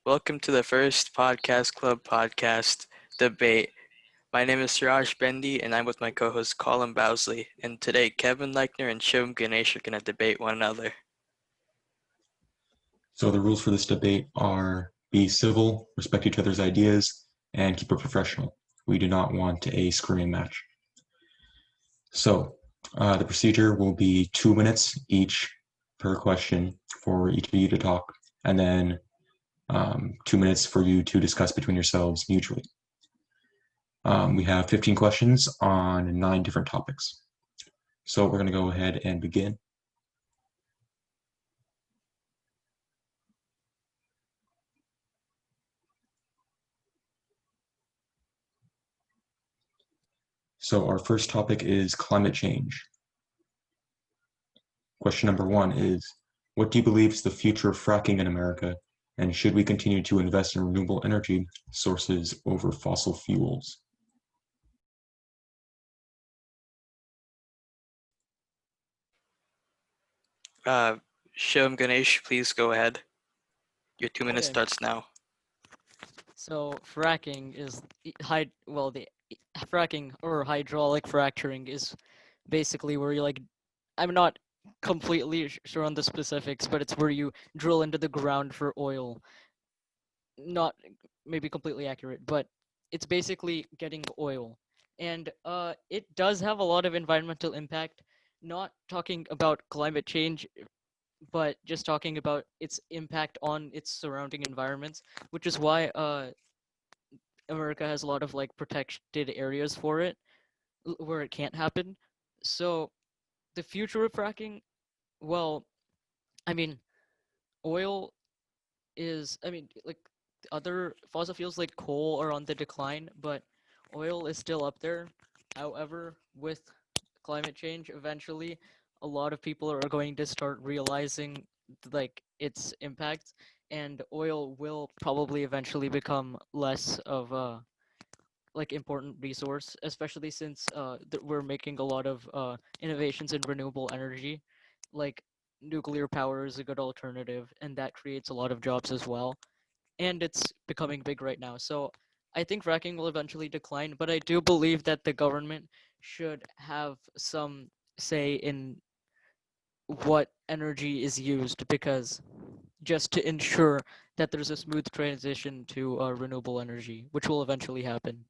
Welcome to the first Podcast Club podcast debate. My name is Suraj Bendi, and I'm with my co-host Colin Bausley. And today, Kevin Lechner and Shivum Ganesh are going to debate one another. So the rules for this debate are be civil, respect each other's ideas, and keep it professional. We do not want a screaming match. So the procedure will be 2 minutes each per question for each of you to talk, and then 2 minutes for you to discuss between yourselves mutually. We have 15 questions on 9 different topics. So we're going to go ahead and begin. So our first topic is climate change. Question number 1 is, what do you believe is the future of fracking in America, and should we continue to invest in renewable energy sources over fossil fuels? Shivum Ganesh, please go ahead. Your 2 minutes Okay. starts now. So fracking is fracking or hydraulic fracturing is basically where you I'm not completely sure on the specifics, but it's where you drill into the ground for oil. Not maybe completely accurate, but it's basically getting oil. And it does have a lot of environmental impact, not talking about climate change, but just talking about its impact on its surrounding environments, which is why America has a lot of protected areas for it where it can't happen. So the future of fracking, well, I mean, oil is, other fossil fuels like coal are on the decline, but oil is still up there. However, with climate change, eventually, a lot of people are going to start realizing its impacts, and oil will probably eventually become less of a important resource, especially since we're making a lot of innovations in renewable energy. Like nuclear power is a good alternative, and that creates a lot of jobs as well. And it's becoming big right now. So I think fracking will eventually decline, but I do believe that the government should have some say in what energy is used, because just to ensure that there's a smooth transition to renewable energy, which will eventually happen.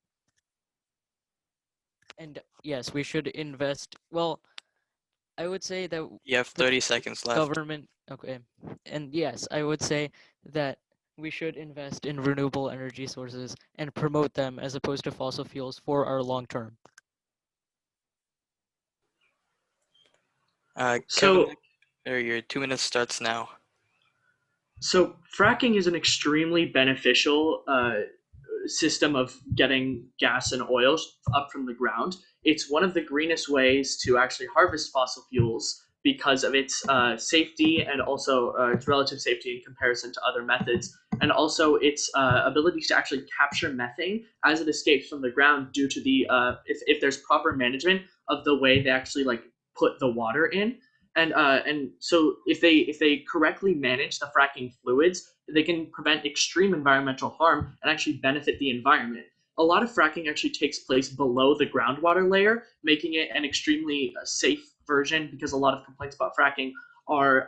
And yes, we should invest. Well, I would say that You have 30 seconds left. government. Okay, and yes, I would say that we should invest in renewable energy sources and promote them as opposed to fossil fuels for our long term. Kevin, your 2 minutes starts now. So fracking is an extremely beneficial system of getting gas and oil up from the ground. It's one of the greenest ways to actually harvest fossil fuels because of its safety and also its relative safety in comparison to other methods, and also its ability to actually capture methane as it escapes from the ground due to the if there's proper management of the way they actually put the water in. And so if they correctly manage the fracking fluids, they can prevent extreme environmental harm and actually benefit the environment. A lot of fracking actually takes place below the groundwater layer, making it an extremely safe version, because a lot of complaints about fracking are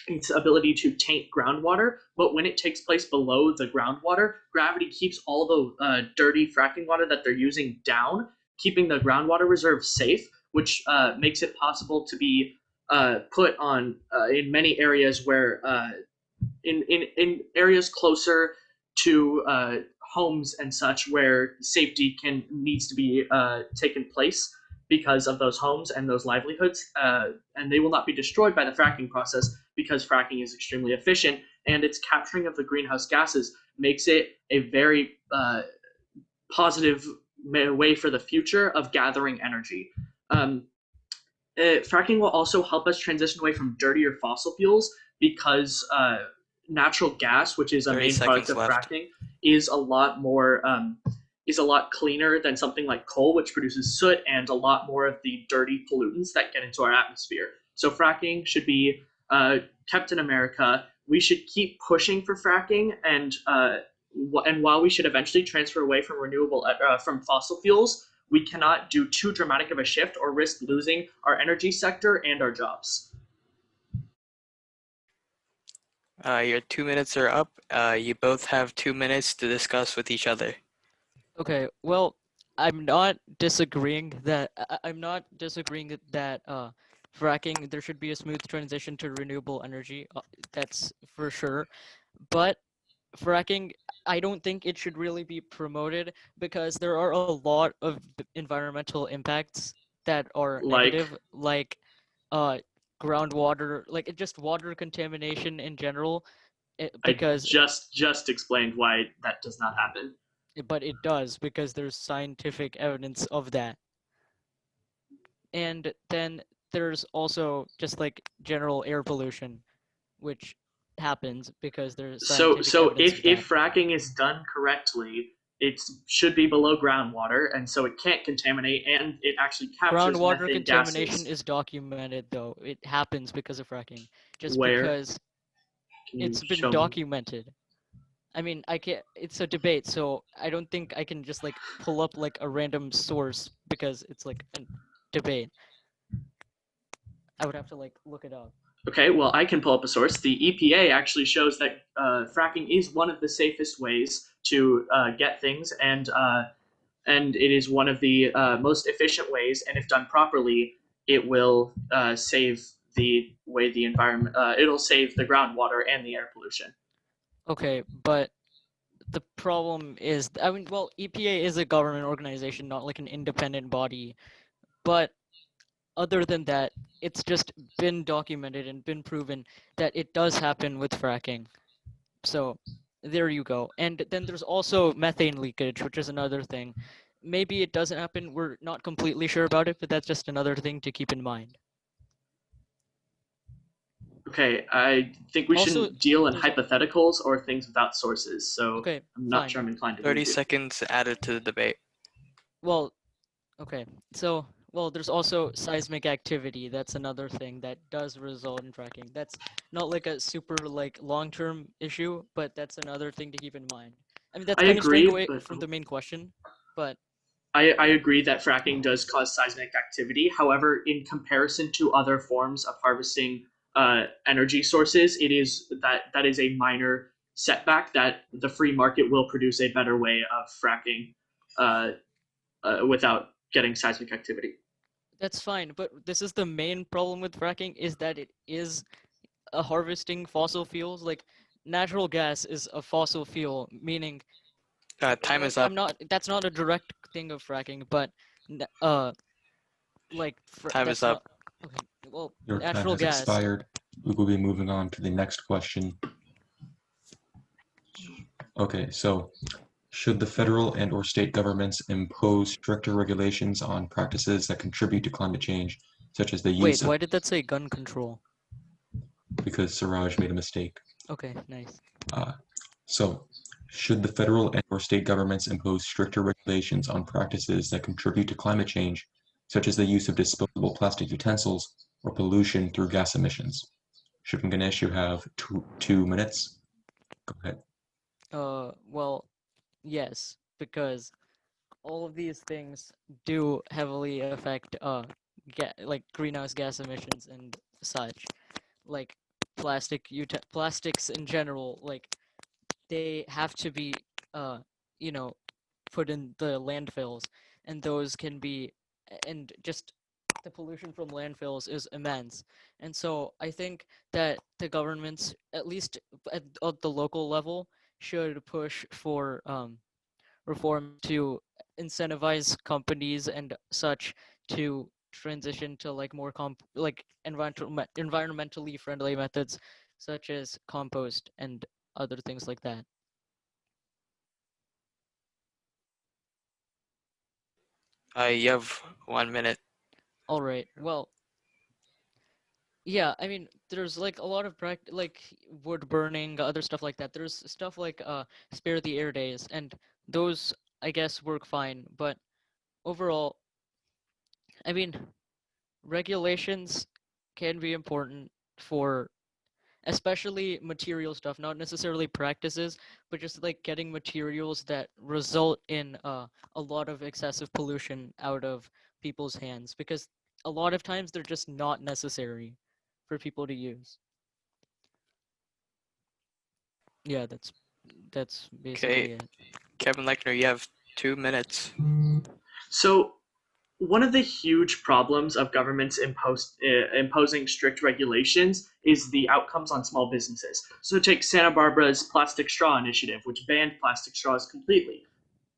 its ability to taint groundwater. But when it takes place below the groundwater, gravity keeps all the dirty fracking water that they're using down, keeping the groundwater reserve safe, which makes it possible to be put on in many areas where in areas closer to homes and such, where safety needs to be taken place because of those homes and those livelihoods, and they will not be destroyed by the fracking process, because fracking is extremely efficient, and its capturing of the greenhouse gases makes it a very positive way for the future of gathering energy. Fracking will also help us transition away from dirtier fossil fuels, because natural gas, which is a 30 main product seconds of left. fracking, is a lot more is a lot cleaner than something like coal, which produces soot and a lot more of the dirty pollutants that get into our atmosphere. So fracking should be kept in America, we should keep pushing for fracking, and while we should eventually transfer away from from fossil fuels, we cannot do too dramatic of a shift or risk losing our energy sector and our jobs. Your 2 minutes are up. You both have 2 minutes to discuss with each other. Okay, well, I'm not disagreeing that fracking there should be a smooth transition to renewable energy. That's for sure. But fracking, I don't think it should really be promoted because there are a lot of environmental impacts that are Like, negative, like uh groundwater, like just water contamination in general, I because just explained why that does not happen. but it does because there's scientific evidence of that. And then there's also just like general air pollution, which happens because there's scientific So evidence of that. if fracking is done correctly, it should be below groundwater, and so it can't contaminate, and it actually captures Groundwater methane contamination gases. is documented, though. It happens because of fracking. Just Where? because Can you it's been show me? documented. I mean, I can't. It's a debate, so I don't think I can just like pull up like a random source because it's like a debate. I would have to like look it up. Okay, well, I can pull up a source. The EPA actually shows that fracking is one of the safest ways to get things, and it is one of the most efficient ways. And if done properly, it will save the way the environment. It'll save the groundwater and the air pollution. Okay, but the problem is, I mean, well, EPA is a government organization, not like an independent body. But other than that, it's just been documented and been proven that it does happen with fracking. So there you go. And then there's also methane leakage, which is another thing. Maybe it doesn't happen. We're not completely sure about it, but that's just another thing to keep in mind. Okay, I think we Also, shouldn't deal in there's hypotheticals or things without sources. So okay, I'm not fine. sure I'm inclined to 30 agree with you. seconds added to the debate. Well, okay. So, well, there's also seismic activity. That's another thing that does result in fracking. That's not like a super like long-term issue, but that's another thing to keep in mind. I mean, that's I kind of straying agree, away but from the main question, but I agree that fracking does cause seismic activity. However, in comparison to other forms of harvesting energy sources, that is a minor setback. That the free market will produce a better way of fracking uh, without getting seismic activity. that's fine. But this is the main problem with fracking is that it is harvesting fossil fuels. Like natural gas is a fossil fuel, meaning Time like is up. I'm not. That's not a direct thing of fracking, but like Time is that's up. not okay. Well, Your time natural has gas. expired. We will be moving on to the next question. Okay, so should the federal and or state governments impose stricter regulations on practices that contribute to climate change, such as the use Wait, of, why did that say gun control? because Suraj made a mistake. Okay, nice. So, should the federal and or state governments impose stricter regulations on practices that contribute to climate change, such as the use of disposable plastic utensils or pollution through gas emissions? Shivum Ganesh, you have 2 minutes. Go ahead. Well, yes, because all of these things do heavily affect like greenhouse gas emissions and such. Like plastics in general, like they have to be uh you know put in the landfills, and those can be and just the pollution from landfills is immense. And so I think that the governments, at least at the local level, should push for reform to incentivize companies and such to transition to like more environmentally friendly methods such as compost and other things like that. You have 1 minute. All right. Well, yeah, I mean, there's like a lot of like wood burning, other stuff like that. There's stuff like spare the air days, and those I guess work fine. But overall, I mean, regulations can be important for especially material stuff, not necessarily practices, but just like getting materials that result in a lot of excessive pollution out of people's hands, because a lot of times they're just not necessary for people to use. Yeah, that's Okay, basically it. Kevin Lechner, you have 2 minutes. So one of the huge problems of governments imposing strict regulations is the outcomes on small businesses. So take Santa Barbara's plastic straw initiative, which banned plastic straws completely.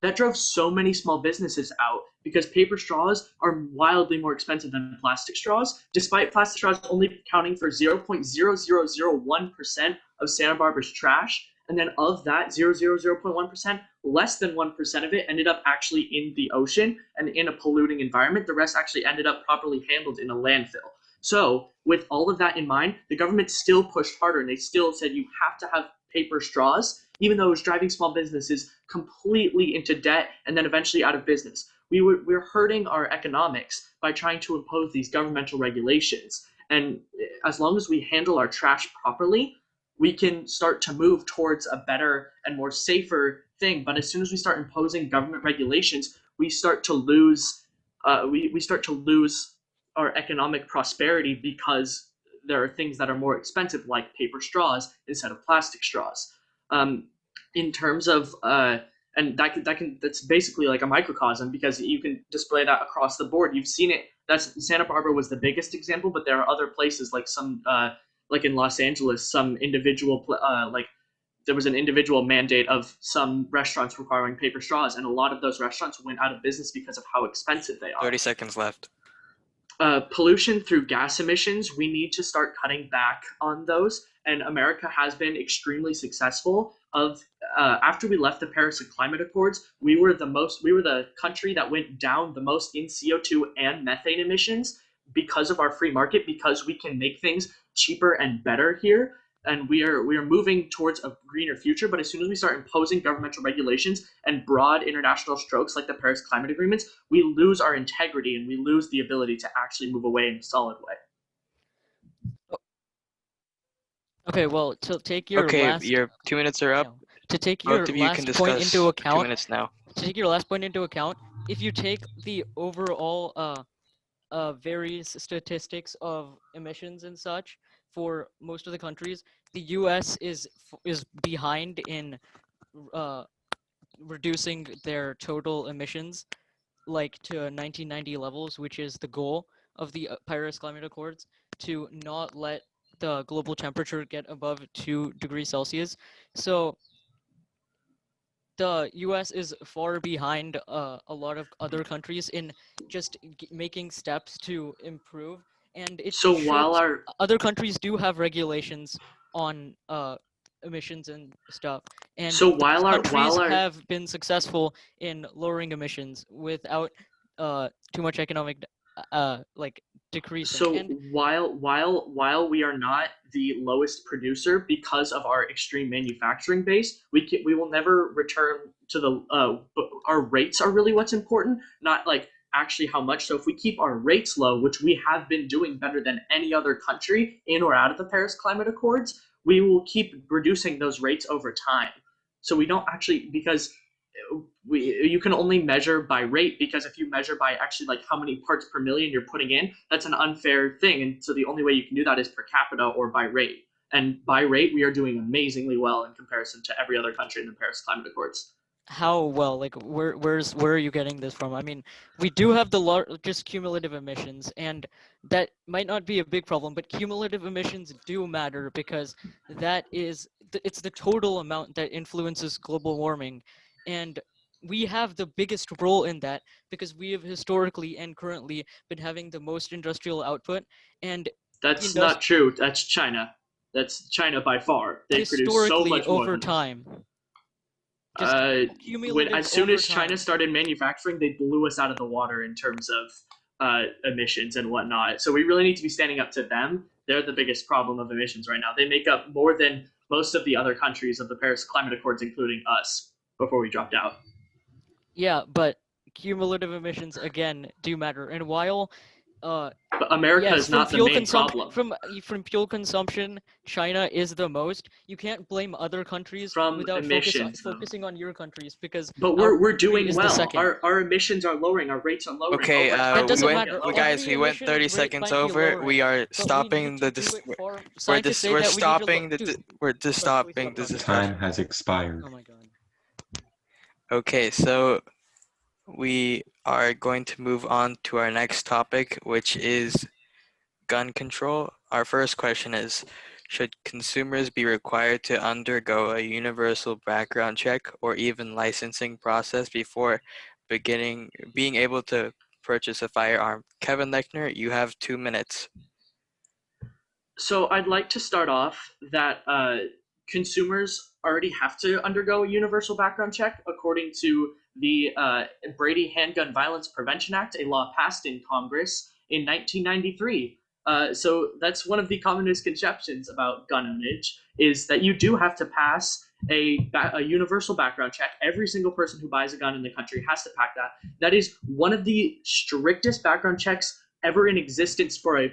That drove so many small businesses out because paper straws are wildly more expensive than plastic straws, despite plastic straws only accounting for 0.0001% of Santa Barbara's trash. And then of that 0.001%, less than 1% of it ended up actually in the ocean and in a polluting environment. The rest actually ended up properly handled in a landfill. So, with all of that in mind, the government still pushed harder and they still said you have to have paper straws, even though it was driving small businesses completely into debt and then eventually out of business. We're hurting our economics by trying to impose these governmental regulations. And as long as we handle our trash properly, we can start to move towards a better and more safer thing. But as soon as we start imposing government regulations, we start to lose we start to lose our economic prosperity because there are things that are more expensive, like paper straws instead of plastic straws. In terms of and that's basically like a microcosm because you can display that across the board. You've seen it. That's Santa Barbara was the biggest example, but there are other places like some like in Los Angeles, some individual like there was an individual mandate of some restaurants requiring paper straws, and a lot of those restaurants went out of business because of how expensive they are. 30 seconds left. Pollution through gas emissions, we need to start cutting back on those. And America has been extremely successful. After we left the Paris Climate Accords, we were the country that went down the most in CO2 and methane emissions because of our free market, because we can make things cheaper and better here. And we are moving towards a greener future. But as soon as we start imposing governmental regulations and broad international strokes like the Paris Climate Agreements, we lose our integrity and we lose the ability to actually move away in a solid way. Okay, well, to take your Okay, last your 2 minutes are up. to take Both your of you can last point discuss into for account, 2 minutes now. if you take the overall various statistics of emissions and such for most of the countries, the U.S. is behind in uh, reducing their total emissions like to 1990 levels, which is the goal of the Paris Climate Accords, to not let the global temperature get above 2 degrees Celsius. So the US is far behind a lot of other countries in just making steps to improve, and it So while shows our other countries do have regulations on emissions and stuff, and so those countries while our have been successful in lowering emissions without too much economic like decreasing. so And while we are not the lowest producer because of our extreme manufacturing base, we will never return to the our rates are really what's important, not like actually how much. So if we keep our rates low, which we have been doing better than any other country in or out of the Paris Climate Accords, we will keep reducing those rates over time. So we don't actually because you can only measure by rate, because if you measure by actually like how many parts per million you're putting in, that's an unfair thing. And so the only way you can do that is per capita or by rate. And by rate, we are doing amazingly well in comparison to every other country in the Paris Climate Accords. how well, like where are you getting this from? I mean, we do have the largest cumulative emissions, and that might not be a big problem, but cumulative emissions do matter because that is it's the total amount that influences global warming, and we have the biggest role in that because we have historically and currently been having the most industrial output, and That's not true. That's China. That's China by far. They produce so historically much more over than us. time. Just When cumulative as soon over as China time. started manufacturing, they blew us out of the water in terms of emissions and whatnot. So we really need to be standing up to them. They're the biggest problem of emissions right now. They make up more than most of the other countries of the Paris Climate Accords, including us, before we dropped out. Yeah, but cumulative emissions again do matter. And while But America Yes, is from not the fuel main consumption, problem. from fuel consumption, China is the most. You can't blame other countries From without emissions, though. focusing on your countries, because But our we're country doing is the well. second. Our emissions are lowering. Our rates are lowering. Okay, Over That time, we they doesn't will went, get matter. lower. guys. Every We went emission 30 rate seconds might be over. lowering, We are but we need stopping to the do dis. it for We're scientists just say we're that we need to stopping the. dude. We're just Suraj, please stopping stop the talking. Time discussion. has expired. Oh my god. Okay, so we are going to move on to our next topic, which is gun control. Our first question is, should consumers be required to undergo a universal background check or even licensing process before being able to purchase a firearm? Kevin Lechner, you have 2 minutes. So I'd like to start off that consumers already have to undergo a universal background check according to the Brady Handgun Violence Prevention Act, a law passed in Congress in 1993. So that's one of the common misconceptions about gun ownage is that you do have to pass a universal background check. Every single person who buys a gun in the country has to pack that. That is one of the strictest background checks ever in existence for a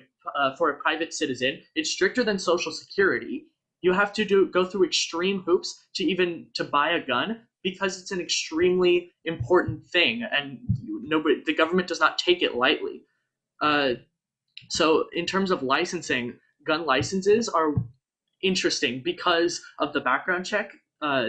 private citizen. It's stricter than Social Security. You have to go through extreme hoops to buy a gun because it's an extremely important thing, and the government does not take it lightly. So in terms of licensing, gun licenses are interesting because of the background check.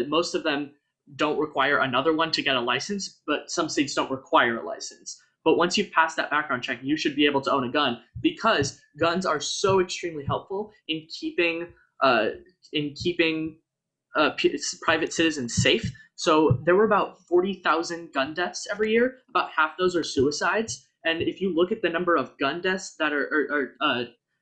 Most of them don't require another one to get a license, but some states don't require a license. But once you've passed that background check, you should be able to own a gun because guns are so extremely helpful in keeping uh, in keeping private citizens safe. So there were about 40,000 gun deaths every year. About half those are suicides. And if you look at the number of gun deaths that are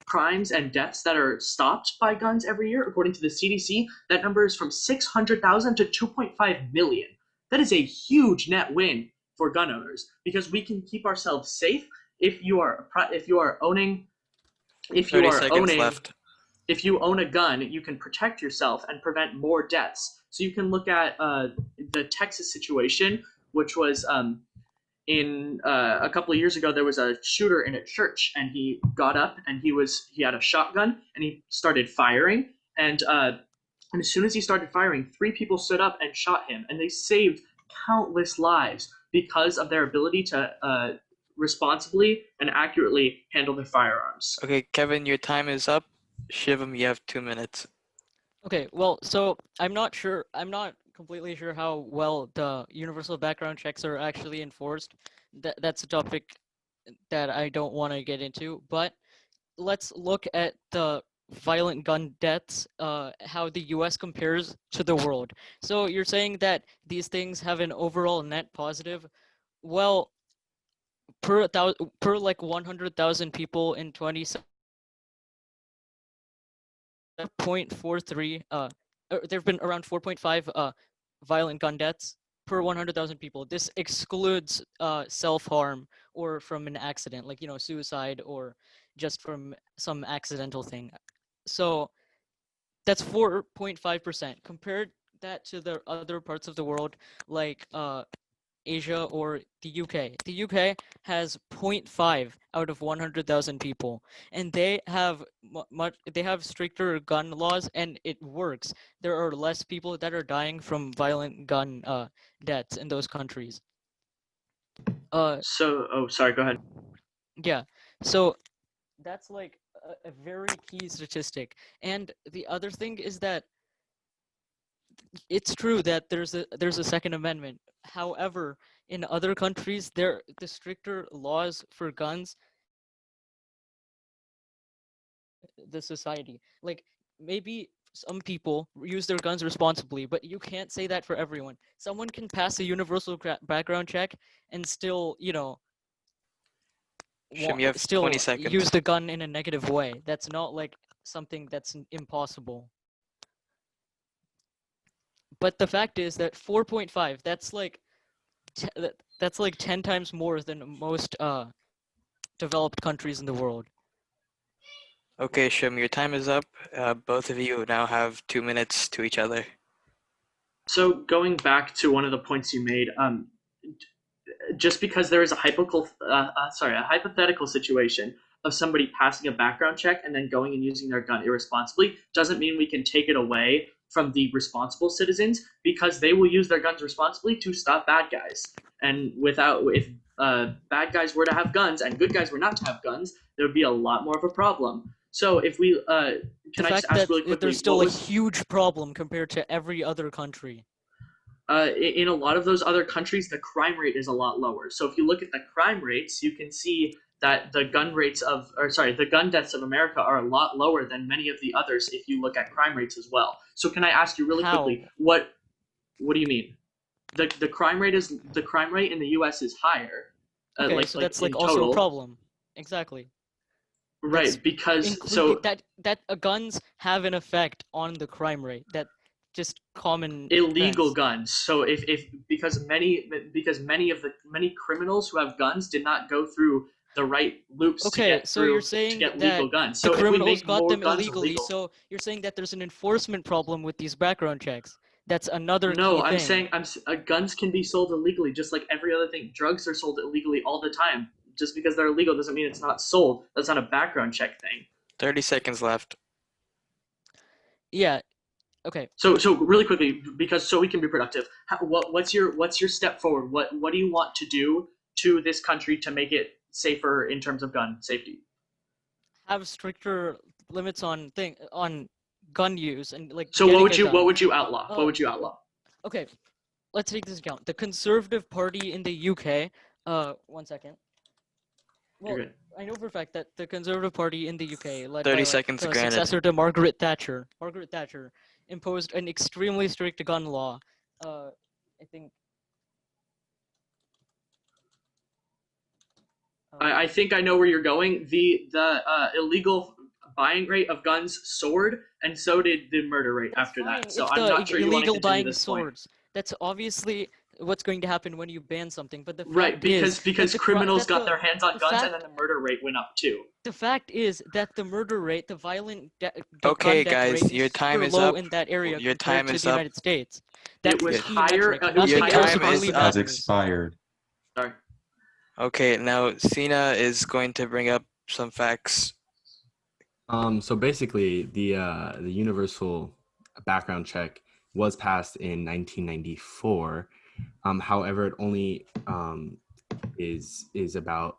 crimes and deaths that are stopped by guns every year, according to the CDC, that number is from 600,000 to 2.5 million. That is a huge net win for gun owners because we can keep ourselves safe if you are owning if you 30 are seconds owning left. if you own a gun, you can protect yourself and prevent more deaths. So you can look at the Texas situation, which was in a couple of years ago. There was a shooter in a church, and he got up and he had a shotgun and he started firing. And as soon as he started firing, 3 people stood up and shot him, and they saved countless lives because of their ability to responsibly and accurately handle their firearms. Okay, Kevin, your time is up. Shivum, you have 2 minutes. Okay, well, so I'm not completely sure how well the universal background checks are actually enforced. That's a topic that I don't want to get into, but let's look at the violent gun deaths, how the US compares to the world. So you're saying that these things have an overall net positive. Well, per like 100,000 people in 0.43 there have been around 4.5 violent gun deaths per 100,000 people. This excludes self-harm or from an accident, like suicide or just from some accidental thing. So that's 4.5%. Compared that to the other parts of the world, like Asia or the UK. The UK has 0.5 out of 100,000 people, and they have stricter gun laws, and it works. There are less people that are dying from violent gun deaths in those countries. Sorry, go ahead. Yeah. So that's like a very key statistic. And the other thing is that it's true that there's a Second Amendment. However, in other countries, the stricter laws for guns, the society. Like maybe some people use their guns responsibly, but you can't say that for everyone. Someone can pass a universal background check and still, Shivum, you have 20 use seconds. the gun in a negative way. That's not like something that's impossible. But the fact is that 4.5, that's like 10 times more than most developed countries in the world. Okay, Shivum, your time is up. Both of you now have 2 minutes to each other. So going back to one of the points you made, just because there is a hypothetical situation of somebody passing a background check and then going and using their gun irresponsibly doesn't mean we can take it away from the responsible citizens, because they will use their guns responsibly to stop bad guys. And if bad guys were to have guns and good guys were not to have guns, there would be a lot more of a problem. So if we can I just ask really quickly, there's still a huge problem compared to every other country. In a lot of those other countries, the crime rate is a lot lower. So if you look at the crime rates, you can see that the gun deaths of America are a lot lower than many of the others if you look at crime rates as well. So can I ask you really quickly, what do you mean? The crime rate in the US is higher. Okay, so that's like also a problem. Exactly. Right, That's because that guns have an effect on the crime rate. That just common illegal sense. guns. So because many criminals who have guns did not go through the right loops to get legal guns. So the criminals if we make got more them guns illegally, illegal, so you're saying that there's an enforcement problem with these background checks. That's another no, key I'm thing. saying guns can be sold illegally just like every other thing. Drugs are sold illegally all the time. Just because they're illegal doesn't mean it's not sold. That's not a background check thing. 30 seconds left. Yeah. Okay. So really quickly, so we can be productive. What's your step forward? What do you want to do to this country to make it safer in terms of gun safety? Have stricter limits on gun use and like. So what would you outlaw? What would you outlaw? Okay, let's take this account. The Conservative Party in the UK. 1 second. Well, I know for a fact that the Conservative Party in the UK, led 30 by seconds the granted. successor to Margaret Thatcher, imposed an extremely strict gun law. I think. I think I know where you're going. The illegal buying rate of guns soared, and so did the murder rate after that. So I'm not sure you want to continue this point. That's obviously what's going to happen when you ban something. But the fact right, because criminals got their hands on guns, fact, and then the murder rate went up too. The fact is that the murder rate, the violent okay, gun death guys, rate your is time super is low up. in that area Your compared time to is the up. United States. It was higher. Your time has expired. Sorry. Okay, now Sina is going to bring up some facts. So basically, the universal background check was passed in 1994. However, it only is about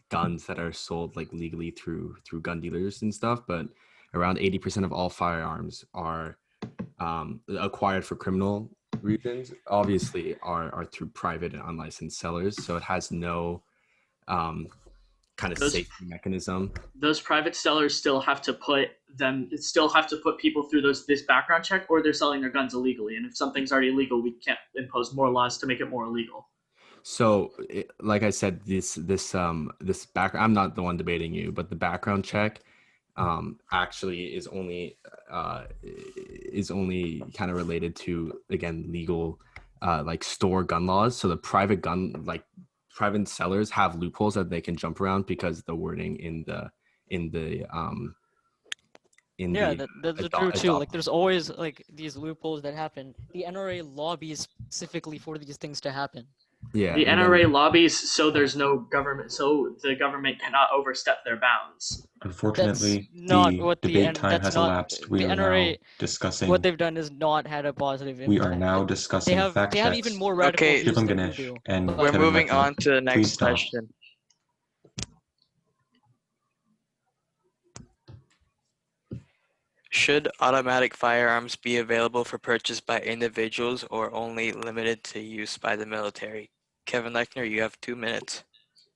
guns that are sold like legally through gun dealers and stuff. But around 80% of all firearms are acquired for criminal reasons. Obviously, are through private and unlicensed sellers. So it has no kind of safety mechanism. Those private sellers still have to put people through this background check, or they're selling their guns illegally. And if something's already illegal, we can't impose more laws to make it more illegal. So, like I said, this background. I'm not the one debating you, but the background check actually is only kind of related to, again, legal like store gun laws. So the private sellers have loopholes that they can jump around because the wording that's true too. Like there's always like these loopholes that happen. The NRA lobbies specifically for these things to happen. Yeah. The NRA lobbies so there's no government, so the government cannot overstep their bounds. Unfortunately, the debate time has elapsed. We are now discussing. What they've done is not had a positive impact. We are now discussing fact They checks. have even more radical views Shivum, than Ganesh, we do. and we're Kevin moving Lechner, on to the next please stop. question. Should automatic firearms be available for purchase by individuals or only limited to use by the military? Kevin Lechner, you have 2 minutes.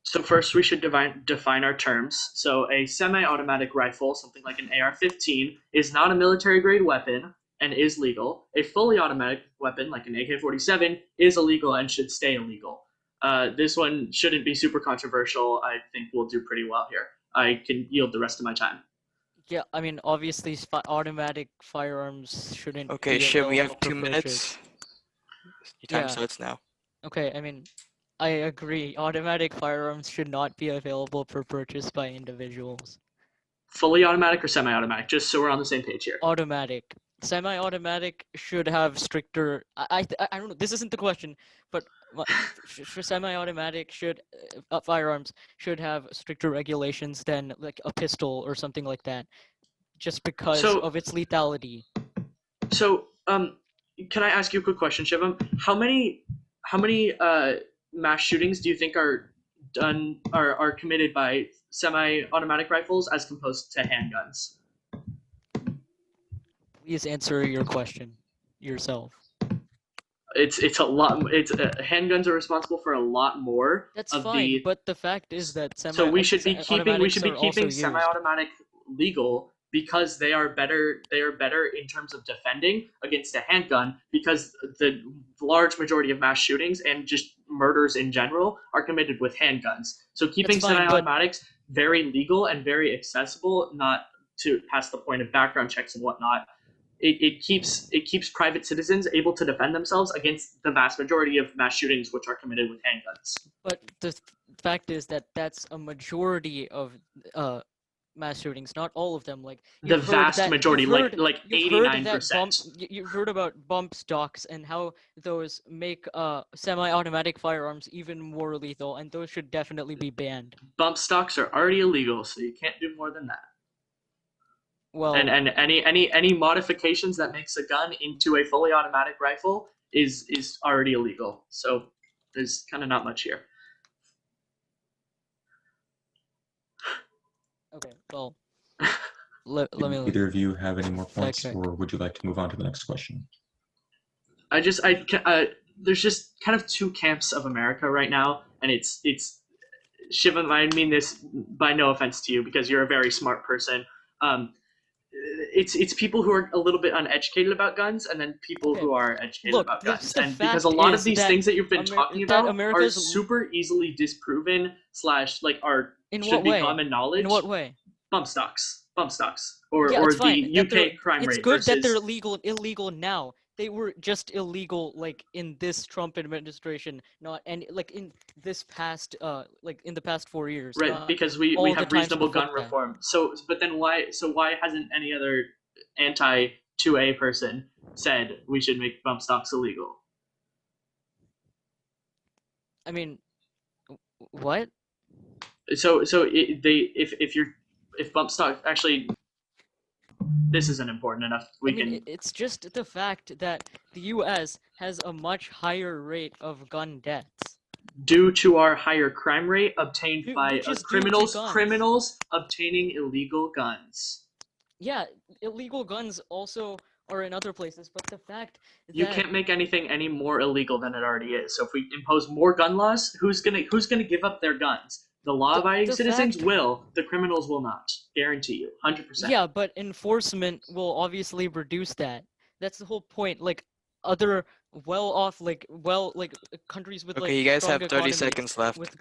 So first we should define our terms. So a semi-automatic rifle, something like an AR-15, is not a military-grade weapon and is legal. A fully automatic weapon, like an AK-47, is illegal and should stay illegal. This one shouldn't be super controversial. I think we'll do pretty well here. I can yield the rest of my time. Yeah, I mean, obviously, automatic firearms shouldn't. Okay, Shiv, we have 2 minutes. Your time starts now. Okay, I mean, I agree. Automatic firearms should not be available for purchase by individuals. Fully automatic or semi-automatic, just so we're on the same page here. Automatic. semi-automatic should have stricter. I don't know. This isn't the question, but semi-automatic firearms should have stricter regulations than like a pistol or something like that, just because So- of its lethality. So, can I ask you a quick question, Shivum? How many mass shootings do you think are committed by semi-automatic rifles as opposed to handguns? Please answer your question yourself. It's a lot. Handguns are responsible for a lot more. That's of fine, the, but the fact is that so we should be keeping semi-automatics semi-automatic legal because they are better. They are better in terms of defending against a handgun because the large majority of mass shootings and just murders in general are committed with handguns. So keeping That's fine, but- semi-automatics very legal and very accessible, not to past the point of background checks and whatnot. It keeps private citizens able to defend themselves against the vast majority of mass shootings which are committed with handguns. But the fact is that that's a majority of mass shootings, not all of them. Like The you've heard vast that- majority, you've heard- like you've heard that 89%. You've heard about bump stocks and how those make semi-automatic firearms even more lethal, and those should definitely be banned. Bump stocks are already illegal, so you can't do more than that. Well, And any modifications that makes a gun into a fully automatic rifle is already illegal. So there's kind of not much here. okay, well, let Do me either of you have any more points, check. or would you like to move on to the next question? There's just kind of two camps of America right now, and it's Shivum. I mean this by no offense to you because you're a very smart person. It's people who are a little bit uneducated about guns, and then people Okay. who are educated Look, about the guns. And because fact a lot is of these that things that you've been talking about are America's- super easily disproven / like are In should what be way? common knowledge. In what way? Bump stocks, or Yeah, or it's fine the that they're- UK crime It's rate good that versus they're illegal now. They were just illegal like in this Trump administration, not and like in this past like in the past 4 years. right not because we all the have times reasonable before gun that. reform. So but then why hasn't any other anti 2A person said we should make bump stocks illegal? I mean, what? So if bump stock actually, this isn't important enough. I mean, it's just the fact that the U.S. has a much higher rate of gun deaths. Due to our higher crime rate obtained by Which is due to guns. criminals obtaining illegal guns. Yeah, illegal guns also are in other places, but the fact that You can't make anything any more illegal than it already is. So if we impose more gun laws, who's gonna give up their guns? The law-abiding the citizens fact- will. The criminals will not. Guarantee you, 100%. Yeah, but enforcement will obviously reduce that. That's the whole point. Like other well-off, countries with Okay, you guys strong have 30 economies, seconds left. with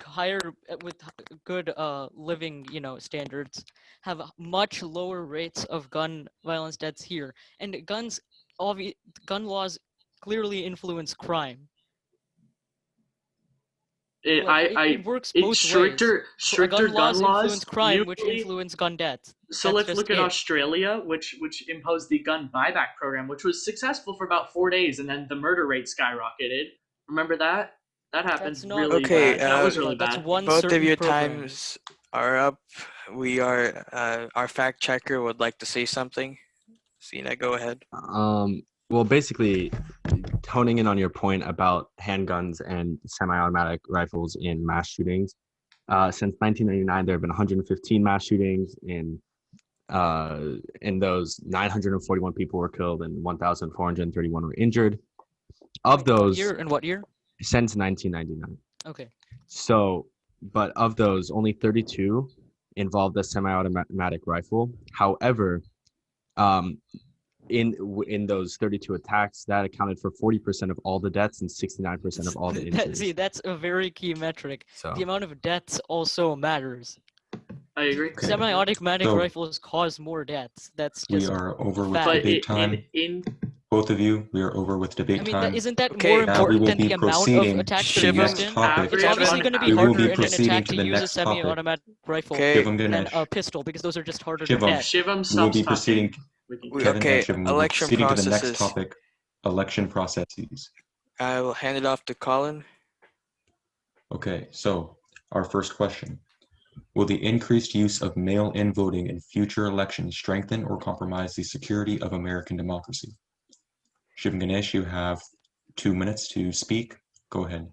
good living standards, have much lower rates of gun violence deaths here, and gun laws clearly influence crime. It works both It's stricter gun laws gun influence crime, which usually- influence gun deaths. So That's let's just look at it. Australia, which imposed the gun buyback program, which was successful for about 4 days, and then the murder rate skyrocketed. Remember that? That happened That's not really Okay, bad. That was really that's bad. one Both of certain your program. times are up. We are our fact checker would like to say something. Sina, go ahead. Well, basically, honing in on your point about handguns and semi-automatic rifles in mass shootings. Since 1999, there have been 115 mass shootings. In those, 941 people were killed and 1,431 were injured. Of those, What year? since 1999. Okay. So, but of those, only 32 involved a semi-automatic rifle. However, in those 32 attacks, that accounted for 40% of all the deaths and 69% of all the injuries. See, that's a very key metric. So, The amount of deaths also matters. I agree. Okay. Semi-automatic So- rifles cause more deaths. That's We just. are over with fact. But debate time. in Both of you, we are over with debate I mean, time. isn't that Okay, more now we important will than be the amount of proceeding attacks to that are the used next in? topic. It's obviously going to be We will harder be in an proceeding attack to to the use a next topic. semi-automatic rifle Okay. Shivum, than Ganesh. a pistol because those are just harder Shivum. to get. Shivum We will stops be talking. proceeding. We can Kevin Okay, and Shivum, we'll be election proceeding to the next processes. topic, election processes. I will hand it off to Colin. Okay, so our first question. Will the increased use of mail-in voting in future elections strengthen or compromise the security of American democracy? Shivum Ganesh, you have 2 minutes to speak. Go ahead.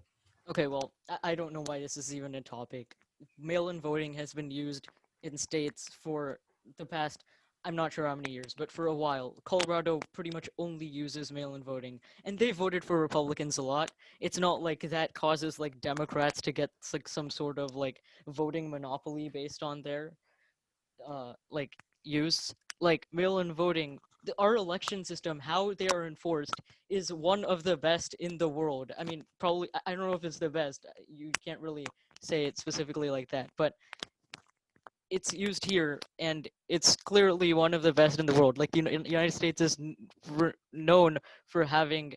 Okay, well, I don't know why this is even a topic. Mail-in voting has been used in states for the past, I'm not sure how many years, but for a while. Colorado pretty much only uses mail-in voting, and they voted for Republicans a lot. It's not like that causes like Democrats to get like some sort of like voting monopoly based on their like use. Like mail-in voting, our election system, how they are enforced, is one of the best in the world. I mean, probably, I don't know if it's the best. You can't really say it specifically like that, but it's used here, and it's clearly one of the best in the world. Like, United States is known for having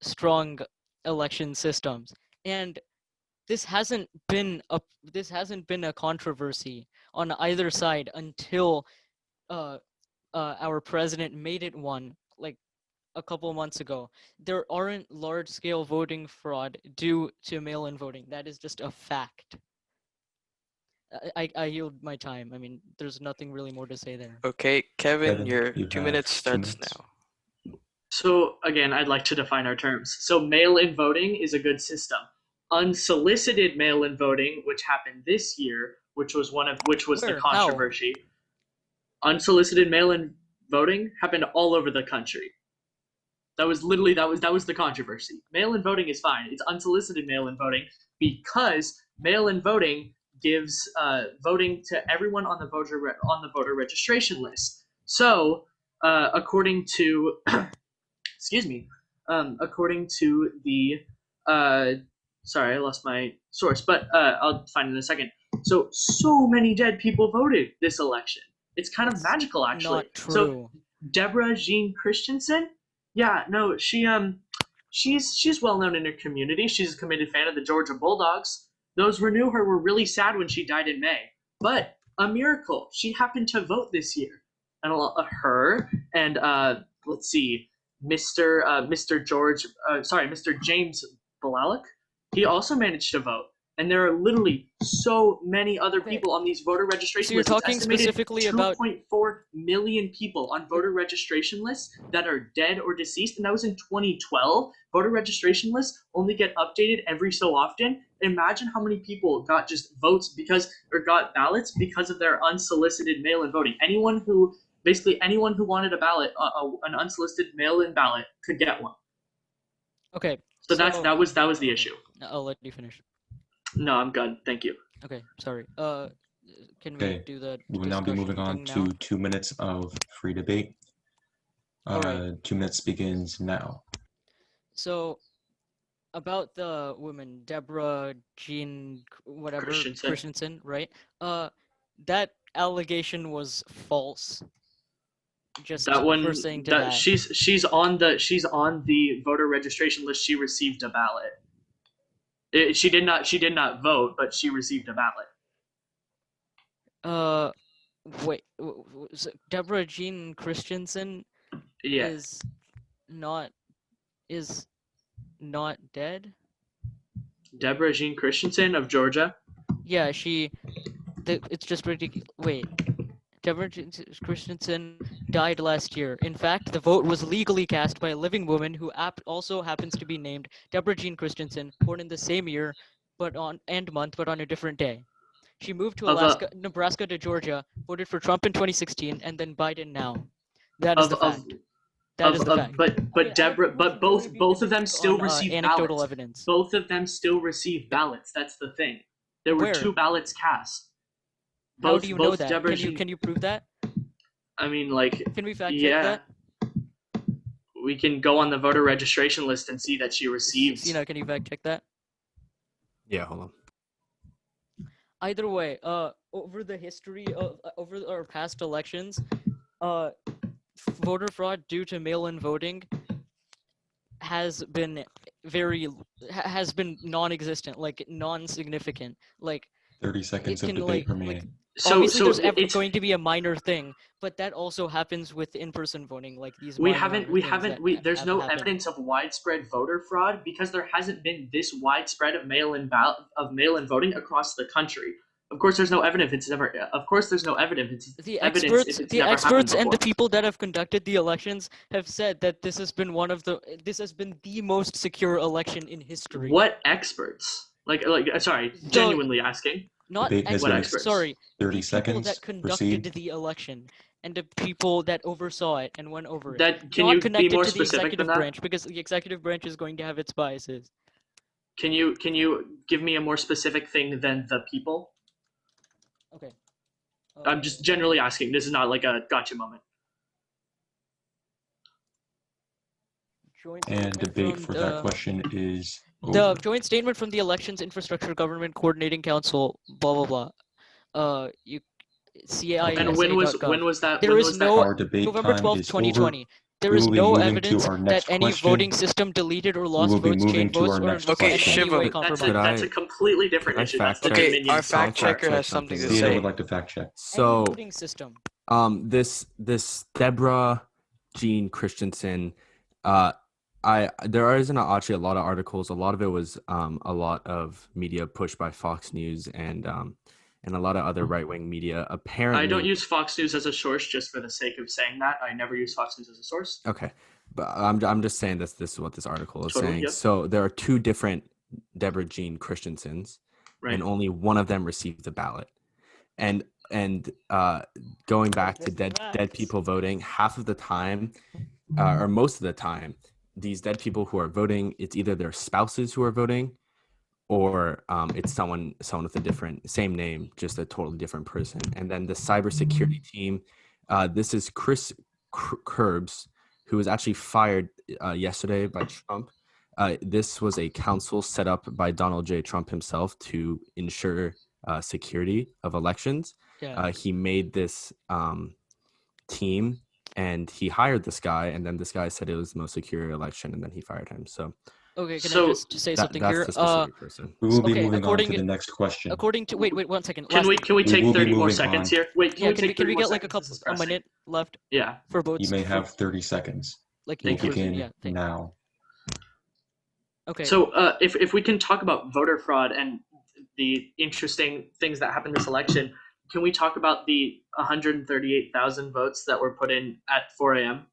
strong election systems, and this hasn't been a controversy on either side until our president made it one, like a couple of months ago. There aren't large-scale voting fraud due to mail-in voting. That is just a fact. I yield my time. I mean, there's nothing really more to say there. Okay, Kevin, Kevin, your you 2 have minutes 2 starts minutes. now. So again, I'd like to define our terms. So mail-in voting is a good system. Unsolicited mail-in voting, which happened this year, which was the Where? How? controversy. Unsolicited mail-in voting happened all over the country. That was the controversy. Mail-in voting is fine. It's unsolicited mail-in voting because mail-in voting gives voting to everyone on the voter registration list. So, according to excuse me, according to the sorry, I lost my source, but I'll find it in a second. So many dead people voted this election. It's kind of It's magical, actually. not So true. Deborah Jean Christensen, yeah, no, she's well known in her community. She's a committed fan of the Georgia Bulldogs. Those who knew her were really sad when she died in May. But a miracle, she happened to vote this year, and her and let's see, Mr. James Balalik, he also managed to vote. And there are literally so many other Okay. people on these voter So registration you're lists. It's talking estimated specifically about 2.4 million people on voter registration lists that are dead or deceased, and that was in 2012. Voter registration lists only get updated every so often. Imagine how many people got just votes got ballots because of their unsolicited mail-in voting. Anyone who wanted a ballot, an unsolicited mail-in ballot, could get one. okay. So that was the okay. issue. I'll let you finish. No, I'm good. Thank you. Okay, sorry. Can we Okay, do the we will now be moving discussion on thing now? to 2 minutes of free debate. All right. 2 minutes begins now. So, about the woman, Deborah Jean, whatever, Christensen, right? That allegation was false. Just That one, for saying to that. she's on the voter registration list. She received a ballot. She did not vote, but she received a ballot. Wait, so Deborah Jean Christensen Yeah. is not dead? Deborah Jean Christensen of Georgia. Yeah, it's just ridiculous. Wait, Deborah Jean Christensen died last year. In fact, the vote was legally cast by a living woman who also happens to be named Deborah Jean Christensen, born in the same year, but on a different day. She moved to Nebraska to Georgia, voted for Trump in 2016, and then Biden now. That is the fact. That is the fact. But Deborah, but both of them still received anecdotal ballots. evidence. Both of them still received ballots. That's the thing. There were Where? 2 ballots cast. How do you know that? Deborah Can you prove that? I mean, like, Can we fact check that? We can go on the voter registration list and see that she received. Sina, can you fact check that? Yeah, hold on. Either way, over the history of over our past elections, voter fraud due to mail-in voting has been non-existent, like non-significant. Like 30 seconds of can, debate remaining. Obviously, there's it's going to be a minor thing, but that also happens with in-person voting, like these we minor haven't things that there's have no happened. evidence of widespread voter fraud because there hasn't been this widespread of mail-in voting across the country. Of course, there's no evidence. Of course, there's no evidence. The Evidence if it's never happened experts and the before. people that have conducted the elections have said that this has been the most secure election in history. What experts? Sorry, genuinely asking. Not Debate has What been experts. experts? Sorry, 30 the people seconds. that conducted Proceed. the election and the people that oversaw it and went over it. That can Not you connected be more to the specific executive than that? branch, because the executive branch is going to have its biases. Can you give me a more specific thing than the people? Okay. I'm just generally asking. This is not like a gotcha moment. Joint And statement debate from for that question is the over. joint statement from the Elections Infrastructure Government Coordinating Council, blah blah blah. You CISA.gov. And when was that? There when is was no that? Our debate November time 12th, is 2020. over. There We is will be no moving evidence to our that next any question. voting system deleted or We lost will be votes, moving changed to votes, our or next was in question. any way Shivum. compromised. That's a completely different Could I issue. That's fact the check? Okay, Dominion our fact software. checker has something to real Theodore say. would like to fact check. Any So, voting system. this Deborah Jean Christensen, there isn't actually a lot of articles. A lot of it was a lot of media pushed by Fox News and a lot of other right wing media. Apparently, I don't use Fox News as a source just for the sake of saying that. I never use Fox News as a source. Okay, but I'm just saying this is what this article is Totally, saying. yep. So there are two different Deborah Jean Christensens, Right. and only one of them received the ballot. And going back to dead people voting, half of the time, or most of the time, these dead people who are voting, it's either their spouses who are voting, or it's someone with a different same name, just a totally different person. And then the cybersecurity team, this is Chris Curbs, who was actually fired yesterday by Trump. This was a council set up by Donald J. Trump himself to ensure security of elections. Yeah. He made this team and he hired this guy, and then this guy said it was the most secure election, and then he fired him. So Okay, can I So, just say something that's here? the specific person. We will be okay, moving on to according- the next question. According to wait 1 second. Can Last we thing. We take will be 30 more moving seconds on. here? Wait, Yeah, can we take 30 we more get like seconds? This is a pressing. minute left Yeah. for votes? You may have 30 seconds. like We'll Thank you. begin yeah. now. Okay. So if we can talk about voter fraud and the interesting things that happened this election, can we talk about the 138,000 votes that were put in at 4 a.m.?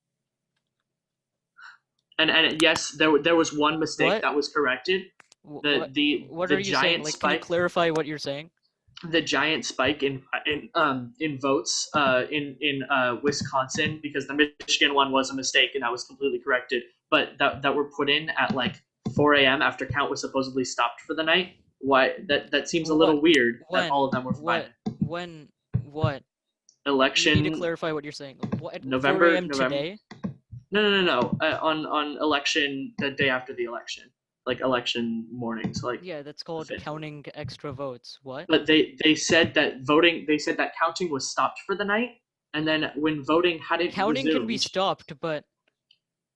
And yes, there was one mistake What? that was corrected. what The are you saying? giant Like, can you spike. clarify what you're saying? The giant spike in votes in Wisconsin, because the Michigan one was a mistake and that was completely corrected, but that were put in at like 4 a.m. after count was supposedly stopped for the night. Why that seems a little weird that all of them were fine. When what? You Election need to clarify what you're saying. What? November 4 a.m. today? No. On election the day after the election, like election morning. So like Yeah, that's called fifth. counting extra votes. What? But they said that counting was stopped for the night, and then when voting hadn't Counting resumed, can be stopped, but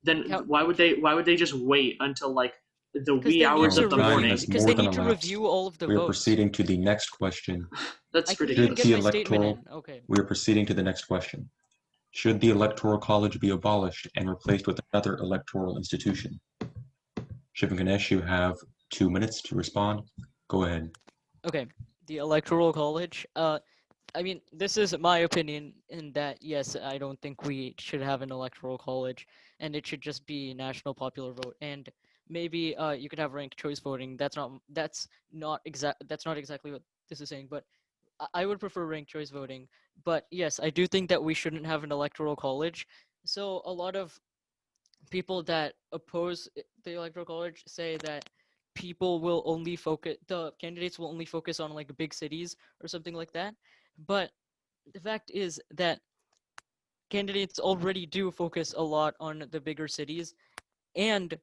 then count- why would they just wait until like the because wee they need hours to of the Time morning? has because more they than need to elapsed. review all of the We are votes. proceeding to the next question. That's I couldn't ridiculous. even get the my statement electoral- in. Okay. We are proceeding to the next question. Should the Electoral College be abolished and replaced with another electoral institution? Shivum and Ganesh, you have 2 minutes to respond. Go ahead. Okay. The Electoral College. I mean, this is my opinion in that, yes, I don't think we should have an electoral college, and it should just be national popular vote. And maybe you could have ranked choice voting. That's not exactly what this is saying, but I would prefer ranked choice voting. But yes, I do think that we shouldn't have an electoral college. So a lot of people that oppose the electoral college say that the candidates will only focus on like big cities or something like that. But the fact is that candidates already do focus a lot on the bigger cities, and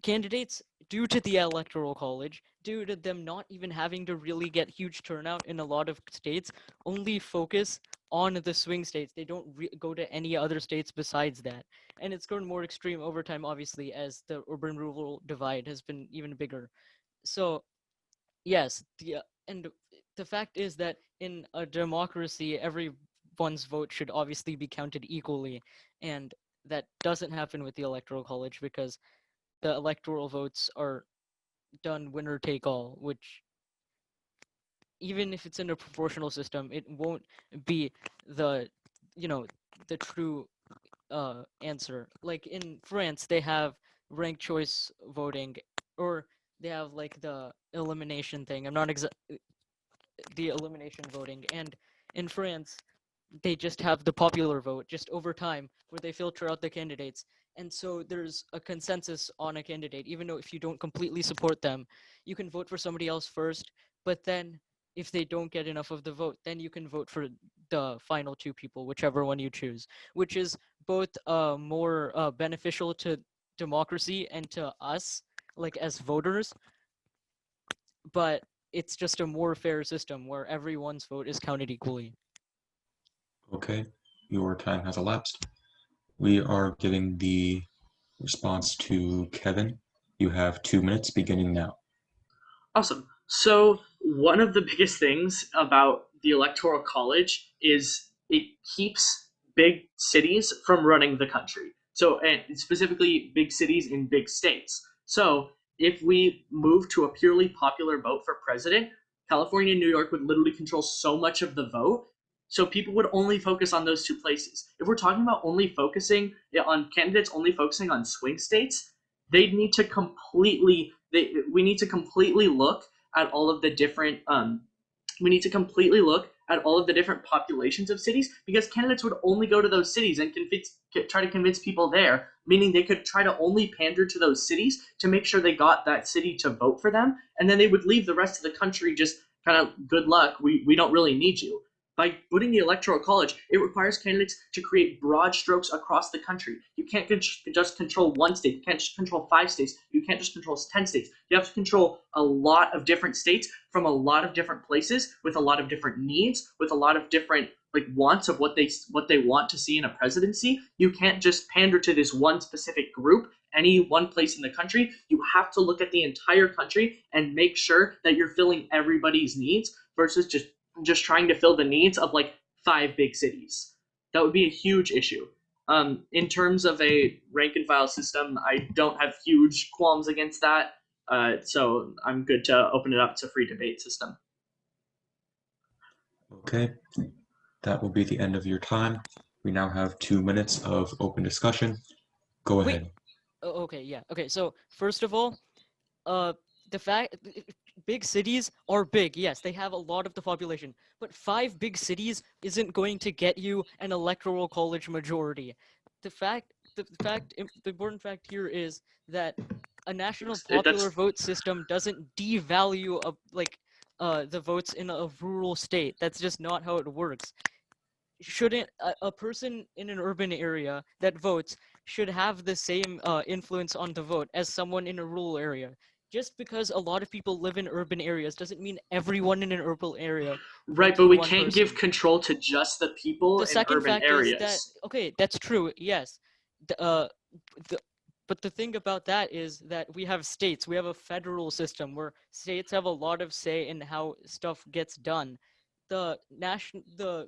candidates, due to the electoral college, due to them not even having to really get huge turnout in a lot of states, only focus on the swing states. They don't go to any other states besides that. And it's grown more extreme over time, obviously, as the urban-rural divide has been even bigger. So yes, and the fact is that in a democracy, everyone's vote should obviously be counted equally, and that doesn't happen with the electoral college because the electoral votes are done winner take all, which even if it's in a proportional system, it won't be the, the true answer. Like in France, they have ranked choice voting, or they have like the elimination thing. I'm not the elimination voting, and in France, they just have the popular vote just over time where they filter out the candidates. And so there's a consensus on a candidate, even though if you don't completely support them, you can vote for somebody else first. But then if they don't get enough of the vote, then you can vote for the final two people, whichever one you choose, which is both more beneficial to democracy and to us, like as voters, but it's just a more fair system where everyone's vote is counted equally. Okay, your time has elapsed. We are giving the response to Kevin. You have 2 minutes beginning now. Awesome. So one of the biggest things about the Electoral College is it keeps big cities from running the country. So, and specifically big cities in big states. So if we move to a purely popular vote for president, California and New York would literally control so much of the vote. So people would only focus on those two places. If we're talking about only focusing on candidates only focusing on swing states, they need to completely we need to completely look at all of the different we need to completely look at all of the different populations of cities, because candidates would only go to those cities and try to convince people there, meaning they could try to only pander to those cities to make sure they got that city to vote for them, and then they would leave the rest of the country just kind of good luck, we don't really need you. By putting the Electoral College, it requires candidates to create broad strokes across the country. You can't just control one state. You can't just control 5 states. You can't just control 10 states. You have to control a lot of different states from a lot of different places with a lot of different needs, with a lot of different wants of what they want to see in a presidency. You can't just pander to this one specific group, any one place in the country. You have to look at the entire country and make sure that you're filling everybody's needs versus just trying to fill the needs of 5 big cities. That would be a huge issue. In terms of a rank and file system, I don't have huge qualms against that. So I'm good to open it up to free debate system. Okay, that will be the end of your time. We now have 2 minutes of open discussion. Go Wait. ahead. Okay, yeah. Okay, so first of all, the fact big cities are big. Yes, they have a lot of the population, but 5 big cities isn't going to get you an electoral college majority. The important fact here is that a national popular vote system doesn't devalue the votes in a rural state. That's just not how it works. Shouldn't a person in an urban area that votes should have the same influence on the vote as someone in a rural area? Just because a lot of people live in urban areas doesn't mean everyone in an urban area. Right, but we can't give control to just the people in urban areas. The second fact is that, okay, that's true, yes. But the thing about that is that we have states. We have a federal system where states have a lot of say in how stuff gets done. The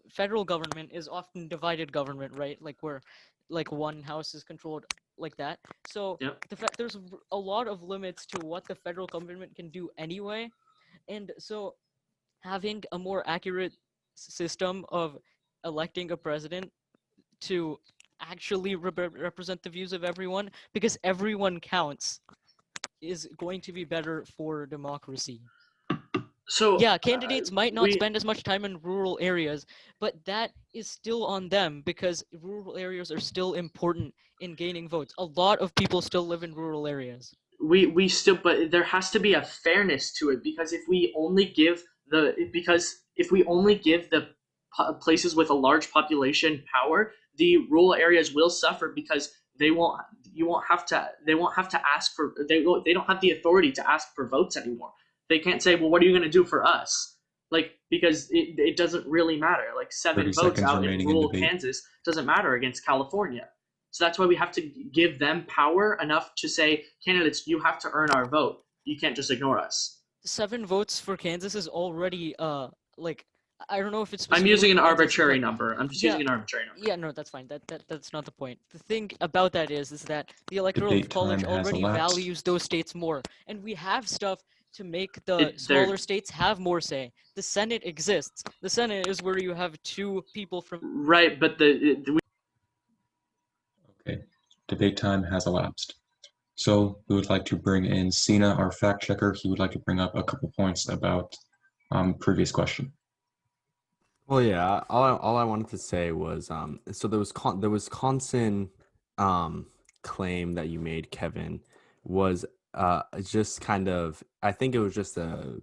federal government is often divided government, right? Like where one house is controlled like that. So yep. the fact there's a lot of limits to what the federal government can do anyway. And so having a more accurate system of electing a president to actually represent the views of everyone, because everyone counts, is going to be better for democracy. So yeah, candidates might not spend as much time in rural areas, but that is still on them because rural areas are still important in gaining votes. A lot of people still live in rural areas. We still, but there has to be a fairness to it, because if we only give the places with a large population power, the rural areas will suffer because they won't have to ask for, they don't have the authority to ask for votes anymore. They can't say, well, what are you going to do for us? Because it doesn't really matter. 7 votes out in rural Kansas doesn't matter against California. So that's why we have to give them power enough to say, candidates, you have to earn our vote. You can't just ignore us. 7 votes for Kansas is already like I don't know if it's I'm specifically using an Kansas, arbitrary but number. I'm just yeah, using an arbitrary number. yeah, no, that's fine. That's not the point. The thing about that is that the Electoral Debate College time has already elapsed. values those states more, and we have stuff to make the smaller states have more say. The Senate exists. The Senate is where you have 2 people from. Right, but Okay, debate time has elapsed. So we would like to bring in Sina, our fact checker. He would like to bring up a couple points about previous question. Well, yeah. All I wanted to say was so the Wisconsin claim that you made, Kevin, was just kind of, I think it was just a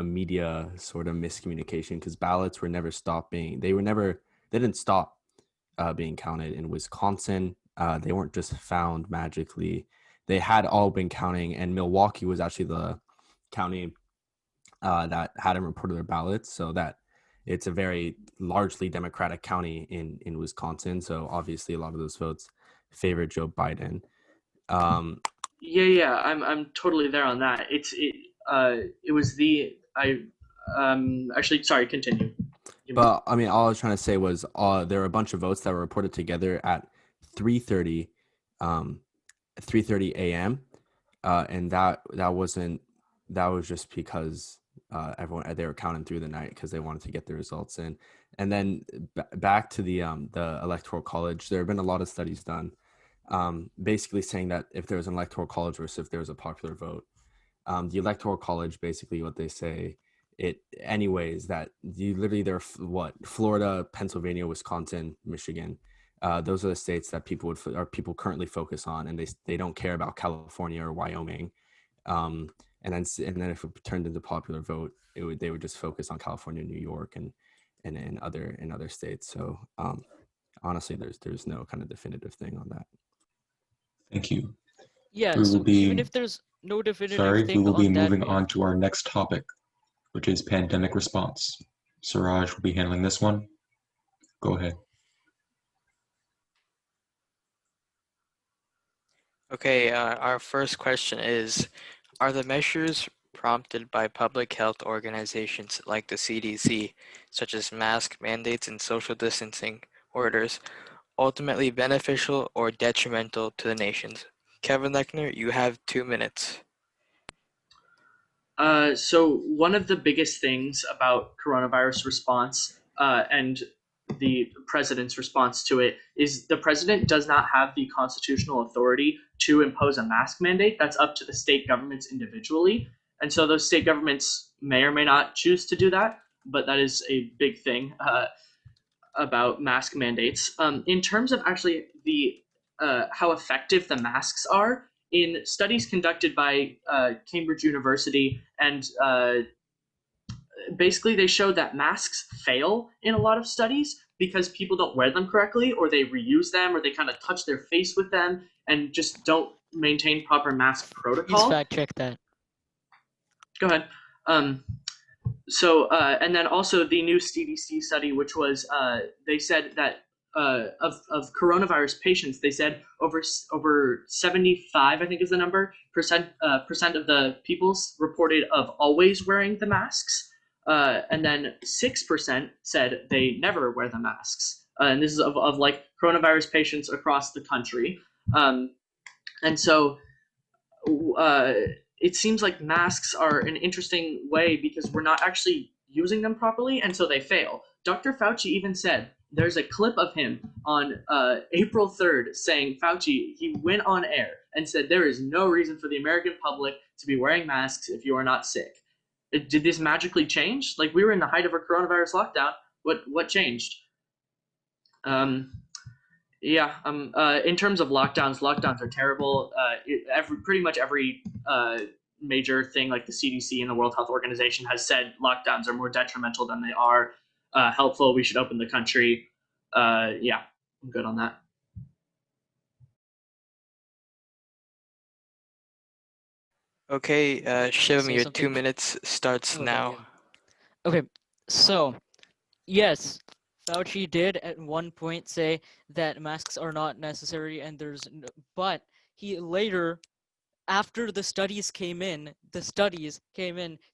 media sort of miscommunication, because ballots were never they didn't stop being counted in Wisconsin. They weren't just found magically. They had all been counting, and Milwaukee was actually the county that hadn't reported their ballots, so that it's a very largely Democratic county in Wisconsin. So obviously a lot of those votes favored Joe Biden. Yeah, I'm totally there on that. It was the I actually sorry, continue. But I mean, all I was trying to say was there were a bunch of votes that were reported together at 3:30, 3:30 a.m. And that was just because everyone they were counting through the night because they wanted to get the results in. And then back to the Electoral College, there have been a lot of studies done, basically saying that if there was an Electoral College versus if there was a popular vote, the Electoral College, basically what they say it anyways, that you literally Florida, Pennsylvania, Wisconsin, Michigan, those are the states that people currently focus on, and they don't care about California or Wyoming. And then if it turned into popular vote, they would just focus on California, New York, and in other states. So honestly, there's no kind of definitive thing on that. Thank you. Yeah, We so will be, even if there's no definitive we thing will be on that, moving on to our next topic, which is pandemic response. Suraj will be handling this one. Go ahead. Okay, our first question is, are the measures prompted by public health organizations like the CDC, such as mask mandates and social distancing orders, ultimately beneficial or detrimental to the nations? Kevin Lechner, you have 2 minutes. So one of the biggest things about coronavirus response and the president's response to it is the president does not have the constitutional authority to impose a mask mandate. That's up to the state governments individually. And so those state governments may or may not choose to do that, but that is a big thing about mask mandates. In terms of actually the how effective the masks are, in studies conducted by Cambridge University, and basically they show that masks fail in a lot of studies because people don't wear them correctly, or they reuse them, or they kind of touch their face with them and just don't maintain proper mask please protocol. fact check that. Go ahead. And then also the new CDC study, which was they said that of coronavirus patients, they said over 75, I think is the number, percent of the people reported of always wearing the masks, and then 6% said they never wear the masks, and this is of like coronavirus patients across the country, and so. It seems like masks are an interesting way because we're not actually using them properly, and so they fail. Dr. Fauci even said there's a clip of him on April 3rd saying he went on air and said there is no reason for the American public to be wearing masks if you are not sick. Did this magically change? Like, we were in the height of a coronavirus lockdown. What changed? In terms of lockdowns are terrible. Pretty much every major thing, like the CDC and the World Health Organization, has said lockdowns are more detrimental than they are helpful. We should open the country. I'm good on that. Okay, Shivum, Say your something? 2 minutes starts Okay, now. yeah. Okay, so yes, Fauci did at one point say that masks are not necessary, and but he later after the studies came in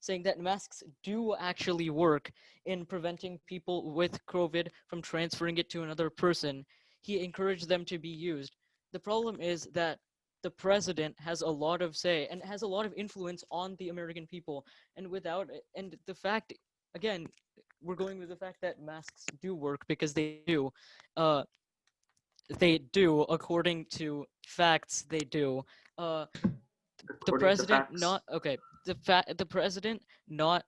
saying that masks do actually work in preventing people with COVID from transferring it to another person. He encouraged them to be used. The problem is that the president has a lot of say and has a lot of influence on the American people. And the fact, again, we're going with the fact that masks do work because they do. They do, according to facts, they do. Uh, the According to president facts. not okay. The president not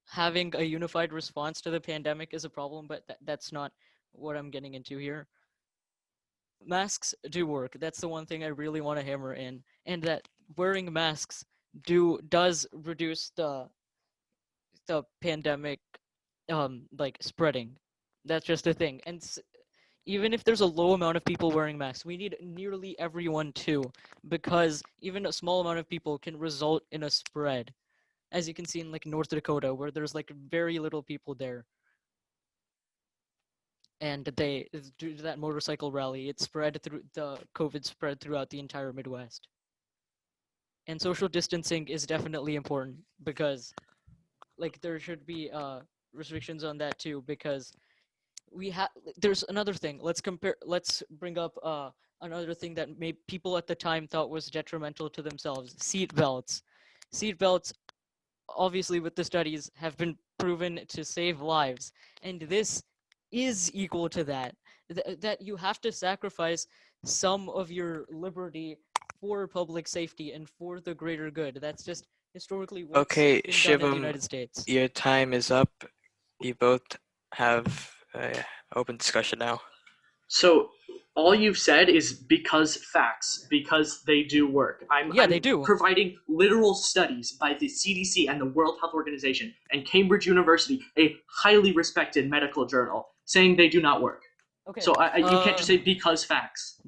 having a unified response to the pandemic is a problem, but that's not what I'm getting into here. Masks do work. That's the one thing I really want to hammer in, and that wearing masks does reduce the pandemic like spreading. That's just a thing. And even if there's a low amount of people wearing masks, we need nearly everyone to, because even a small amount of people can result in a spread, as you can see in like North Dakota, where there's like very little people there. And due to that motorcycle rally, the COVID spread throughout the entire Midwest. And social distancing is definitely important because like there should be restrictions on that too, because there's another thing. Let's bring up another thing that people at the time thought was detrimental to themselves: seat belts. Seat belts, obviously with the studies, have been proven to save lives, and this is equal to that. That you have to sacrifice some of your liberty for public safety and for the greater good. That's just historically what's Okay, been done in the Shivam, United States. your time is up. You both have open discussion now. So all you've said is because facts, because they do work. I'm They do. providing literal studies by the CDC and the World Health Organization and Cambridge University, a highly respected medical journal, saying they do not work. Okay. So you can't just say because facts.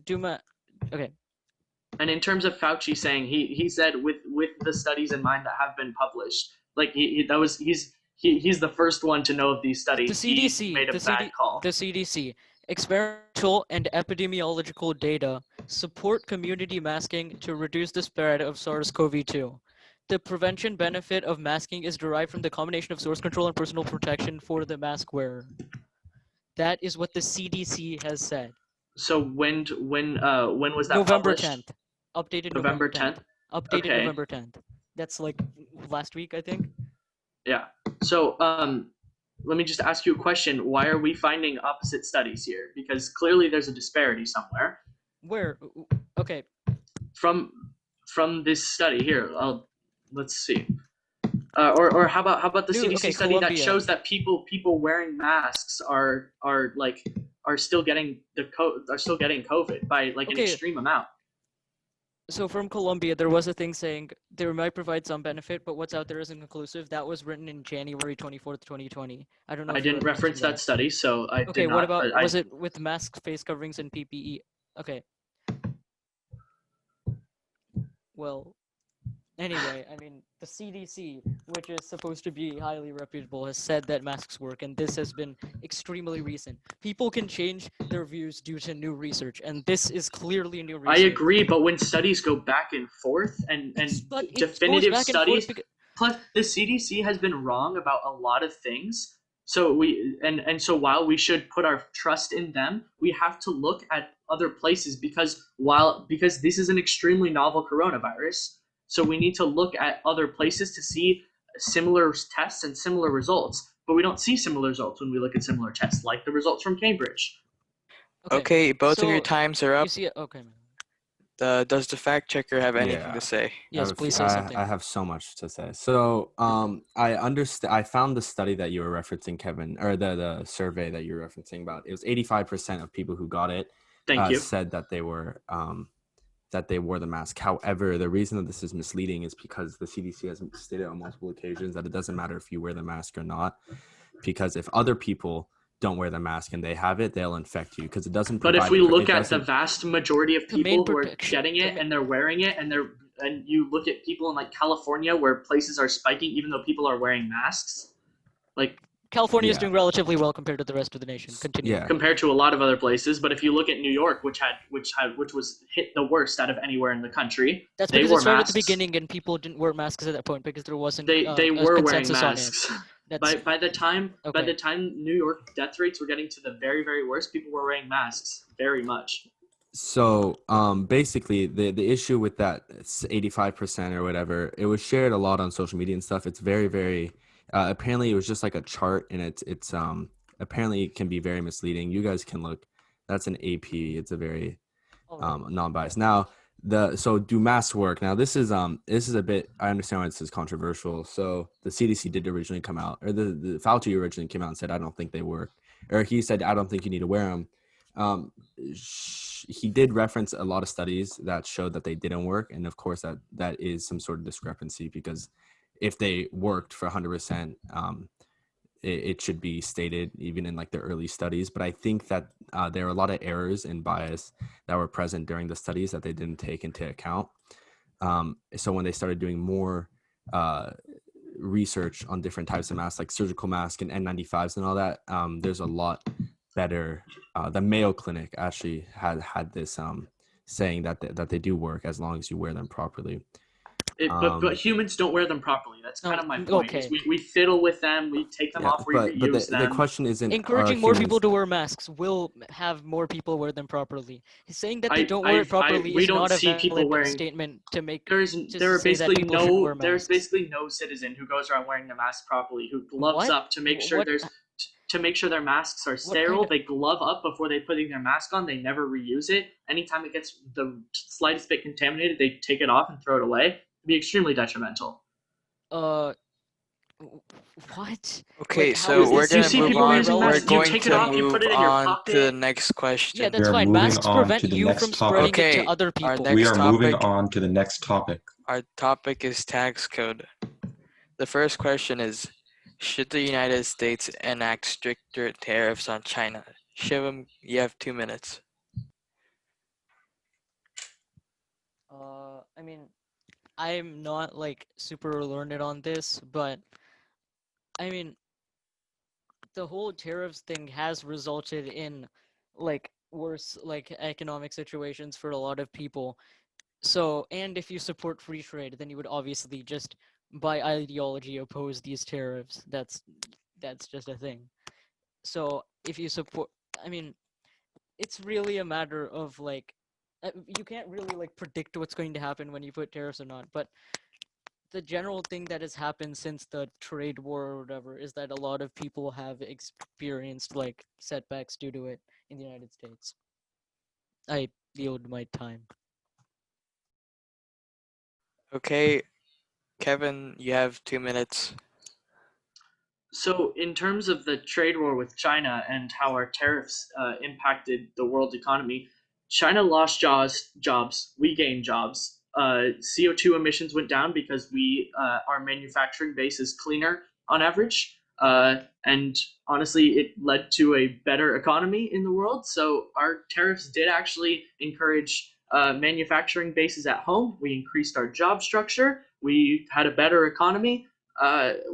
Okay. And in terms of Fauci saying, he said with the studies in mind that have been published, like he's the first one to know of these studies. The CDC He made a bad call. The CDC experimental and epidemiological data support community masking to reduce the spread of SARS-CoV-2. The prevention benefit of masking is derived from the combination of source control and personal protection for the mask wearer. That is what the CDC has said. So when was that November published? 10th. Updated November 10th? Updated Okay. November 10th. That's like last week, I think. Yeah. So let me just ask you a question. Why are we finding opposite studies here? Because clearly there's a disparity somewhere. Where? Okay. From this study here, let's see. Or how about the CDC study Columbia. that shows that people wearing masks are still getting COVID by like an extreme amount. So from Columbia, there was a thing saying they might provide some benefit, but what's out there isn't conclusive. That was written in January 24th, 2020. I don't know. I didn't reference that study, so I did not. What about was it with masks, face coverings, and PPE? Okay. Well, anyway, I mean, the CDC, which is supposed to be highly reputable, has said that masks work, and this has been extremely recent. People can change their views due to new research, and this is clearly new research. I agree, but when studies go back and forth and definitive studies, plus the CDC has been wrong about a lot of things. So so while we should put our trust in them, we have to look at other places because this is an extremely novel coronavirus. So we need to look at other places to see similar tests and similar results. But we don't see similar results when we look at similar tests, like the results from Cambridge. Okay, both of your times are up. You see it? Okay. Does the fact checker have anything to say? Yes, please say something. I have so much to say. So, I understand. I found the study that you were referencing, Kevin, or the survey that you were referencing about. It was 85% of people who got it said that they were that they wore the mask. However, the reason that this is misleading is because the CDC has stated on multiple occasions that it doesn't matter if you wear the mask or not, because if other people don't wear the mask and they have it, they'll infect you because it doesn't. But if we look at the vast majority of people who are getting it and they're wearing it, and you look at people in like California where places are spiking even though people are wearing masks, like California is Yeah. doing relatively well compared to the rest of the nation. Continue. Yeah. compared to a lot of other places. But if you look at New York, which was hit the worst out of anywhere in the country, That's they because wore it started at the masks. beginning and people didn't wear masks at that point because there wasn't They a were wearing consensus on it. masks. That's By the time okay. New York death rates were getting to the very, very worst, people were wearing masks very much. So basically the issue with that 85% or whatever, it was shared a lot on social media and stuff. It's very, very apparently it was just like a chart, and it's apparently it can be very misleading. You guys can look. That's an AP. It's a very non-biased. Now so do masks work? Now this is a bit, I understand why this is controversial. So the CDC did originally come out, or the Fauci originally came out and said I don't think they work, or he said I don't think you need to wear them. He did reference a lot of studies that showed that they didn't work, and of course that is some sort of discrepancy, because if they worked for 100%, it should be stated even in like the early studies. But I think that there are a lot of errors and bias that were present during the studies that they didn't take into account. So when they started doing more research on different types of masks, like surgical masks and N95s and all that, there's a lot better. The Mayo Clinic actually had this saying that they do work as long as you wear them properly. But humans don't wear them properly. That's kind of my point. Okay. We fiddle with them, we take them off, we but reuse the them. question isn't Encouraging more people to wear masks will have more people wear them properly. Saying that they don't wear it properly we is don't not a see people valid wearing. statement to make. There are say that basically people shouldn't wear there's masks. basically no citizen who goes around wearing their mask properly, who gloves What? up to make sure their masks are sterile. kind of- They glove up before they putting their mask on. They never reuse it. Anytime it gets the slightest bit contaminated, they take it off and throw it away. It'd be extremely detrimental. What? Okay, Like, how so is we're this You gonna see move people on. using We're masks. You going take it to off, you put move it in your on to the pocket. next question. Yeah, that's We are fine. moving Masks on prevent to the you next from topic. spreading it Okay, to other our people. next We are moving topic- on to the next topic. Our topic is tax code. The first question is, should the United States enact stricter tariffs on China? Shivum, you have 2 minutes. I mean, I'm not like super learned on this, but I mean, the whole tariffs thing has resulted in like worse like economic situations for a lot of people. So, and if you support free trade, then you would obviously just by ideology oppose these tariffs. That's just a thing. So, if you support, I mean, it's really a matter of like you can't really like predict what's going to happen when you put tariffs or not, but the general thing that has happened since the trade war or whatever is that a lot of people have experienced like setbacks due to it in the United States. I yield my time. Okay, Kevin, you have 2 minutes. So, in terms of the trade war with China and how our tariffs impacted the world economy, China lost jobs. We gained jobs. CO2 emissions went down because our manufacturing base is cleaner on average. And honestly, it led to a better economy in the world. So our tariffs did actually encourage manufacturing bases at home. We increased our job structure. We had a better economy.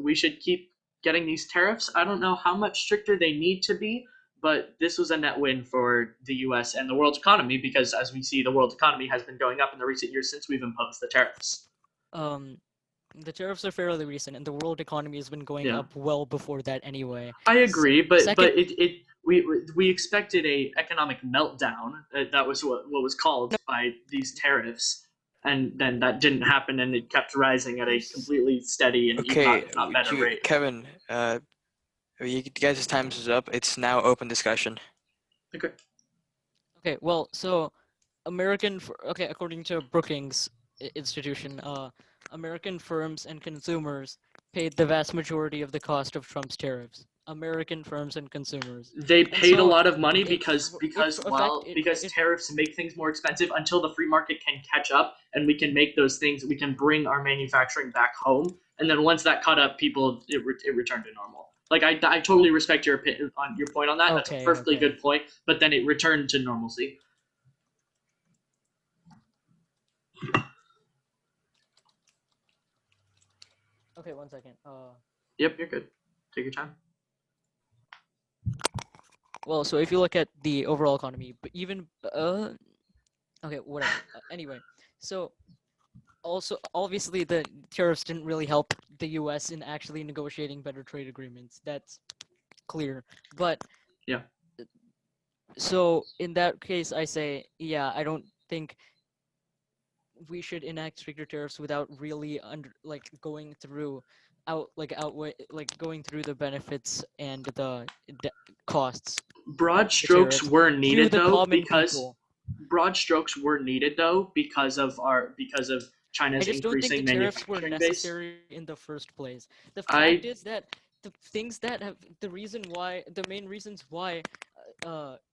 We should keep getting these tariffs. I don't know how much stricter they need to be, but this was a net win for the US and the world economy because, as we see, the world economy has been going up in the recent years since we've imposed the tariffs. The tariffs are fairly recent, and the world economy has been going Yeah. up well before that anyway. I agree, but second- we expected a economic meltdown. That was what was called by these tariffs, and then that didn't happen, and it kept rising at a completely steady and Okay, if not better rate. Kevin, you guys' time is up. It's now open discussion. Okay. Okay, well, so according to Brookings Institution, American firms and consumers paid the vast majority of the cost of Trump's tariffs. American firms and consumers. They paid a so lot of money it- because it- tariffs make things more expensive until the free market can catch up and we can make those things. We can bring our manufacturing back home, and then once that caught up, it returned to normal. Like I totally respect your opinion on your point on that. That's a perfectly good point. But then it returned to normalcy. Okay, 1 second. Yep, you're good. Take your time. Well, so if you look at the overall economy, but even okay, whatever. Anyway, so also obviously the tariffs didn't really help the U.S. in actually negotiating better trade agreements. That's clear. But Yeah. so in that case, I say, yeah, I don't think we should enact stricter tariffs without really going through going through the benefits and the costs Broad of the strokes tariffs were to needed the though common because people. because of I China's just don't think the increasing tariffs were manufacturing base. necessary in the first place. The fact I is that the things that have the main reasons why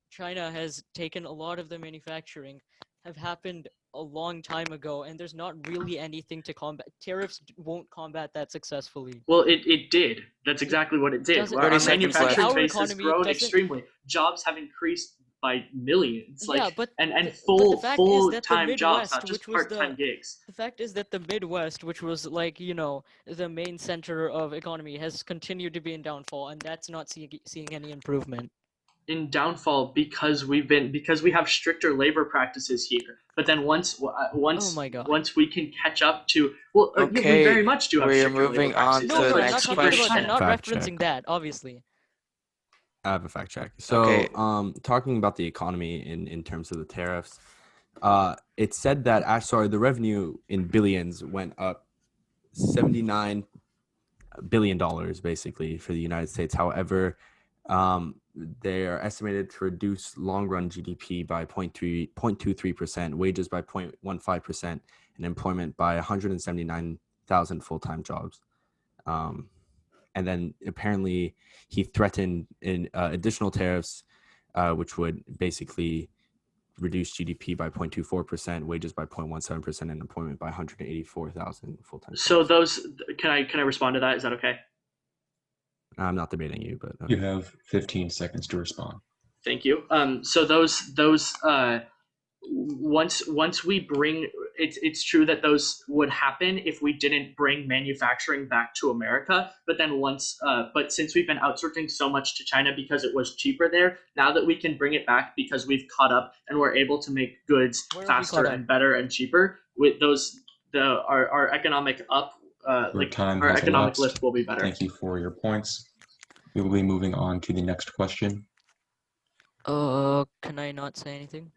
China has taken a lot of the manufacturing have happened a long time ago, and there's not really anything to combat. Tariffs won't combat that successfully. Well, it did. That's exactly what it did. Doesn't Our 30 but seconds left. manufacturing our base has economy grown doesn't. extremely. Jobs have increased by millions, Yeah, but and the fact is full that the time jobs, not Midwest, just which was part time gigs. the fact is that the Midwest, which was the main center of economy, has continued to be in downfall, and that's not seeing any improvement. In downfall because we have stricter labor practices here. But then Oh my God. once we can catch up to yeah, we Okay, very much do have we're stricter labor moving on practices. to No, That's the no, why I'm it's not next so talking great in about. I'm question. China. not Fact referencing check. that, obviously. I have a fact check. Okay. So, talking about the economy in terms of the tariffs, it said that the revenue in billions went up $79 billion basically for the United States. However, they are estimated to reduce long-run GDP by 0.23%, wages by 0.15%, and employment by 179,000 full-time jobs. And then apparently he threatened in additional tariffs, which would basically reduce GDP by 0.24%, wages by 0.17%, and employment by 184,000 full-time So jobs. those can I respond to that? Is that okay? I'm not debating you, but You have 15 seconds to respond. Thank you. So those once we bring it's true that those would happen if we didn't bring manufacturing back to America. But then but since we've been outsourcing so much to China because it was cheaper there, now that we can bring it back because we've caught up and we're able to make goods Where have we faster caught up? and better and cheaper, with those our economic Your time our has economic elapsed. lift will be better. Thank you for your points. We will be moving on to the next question. Can I not say anything?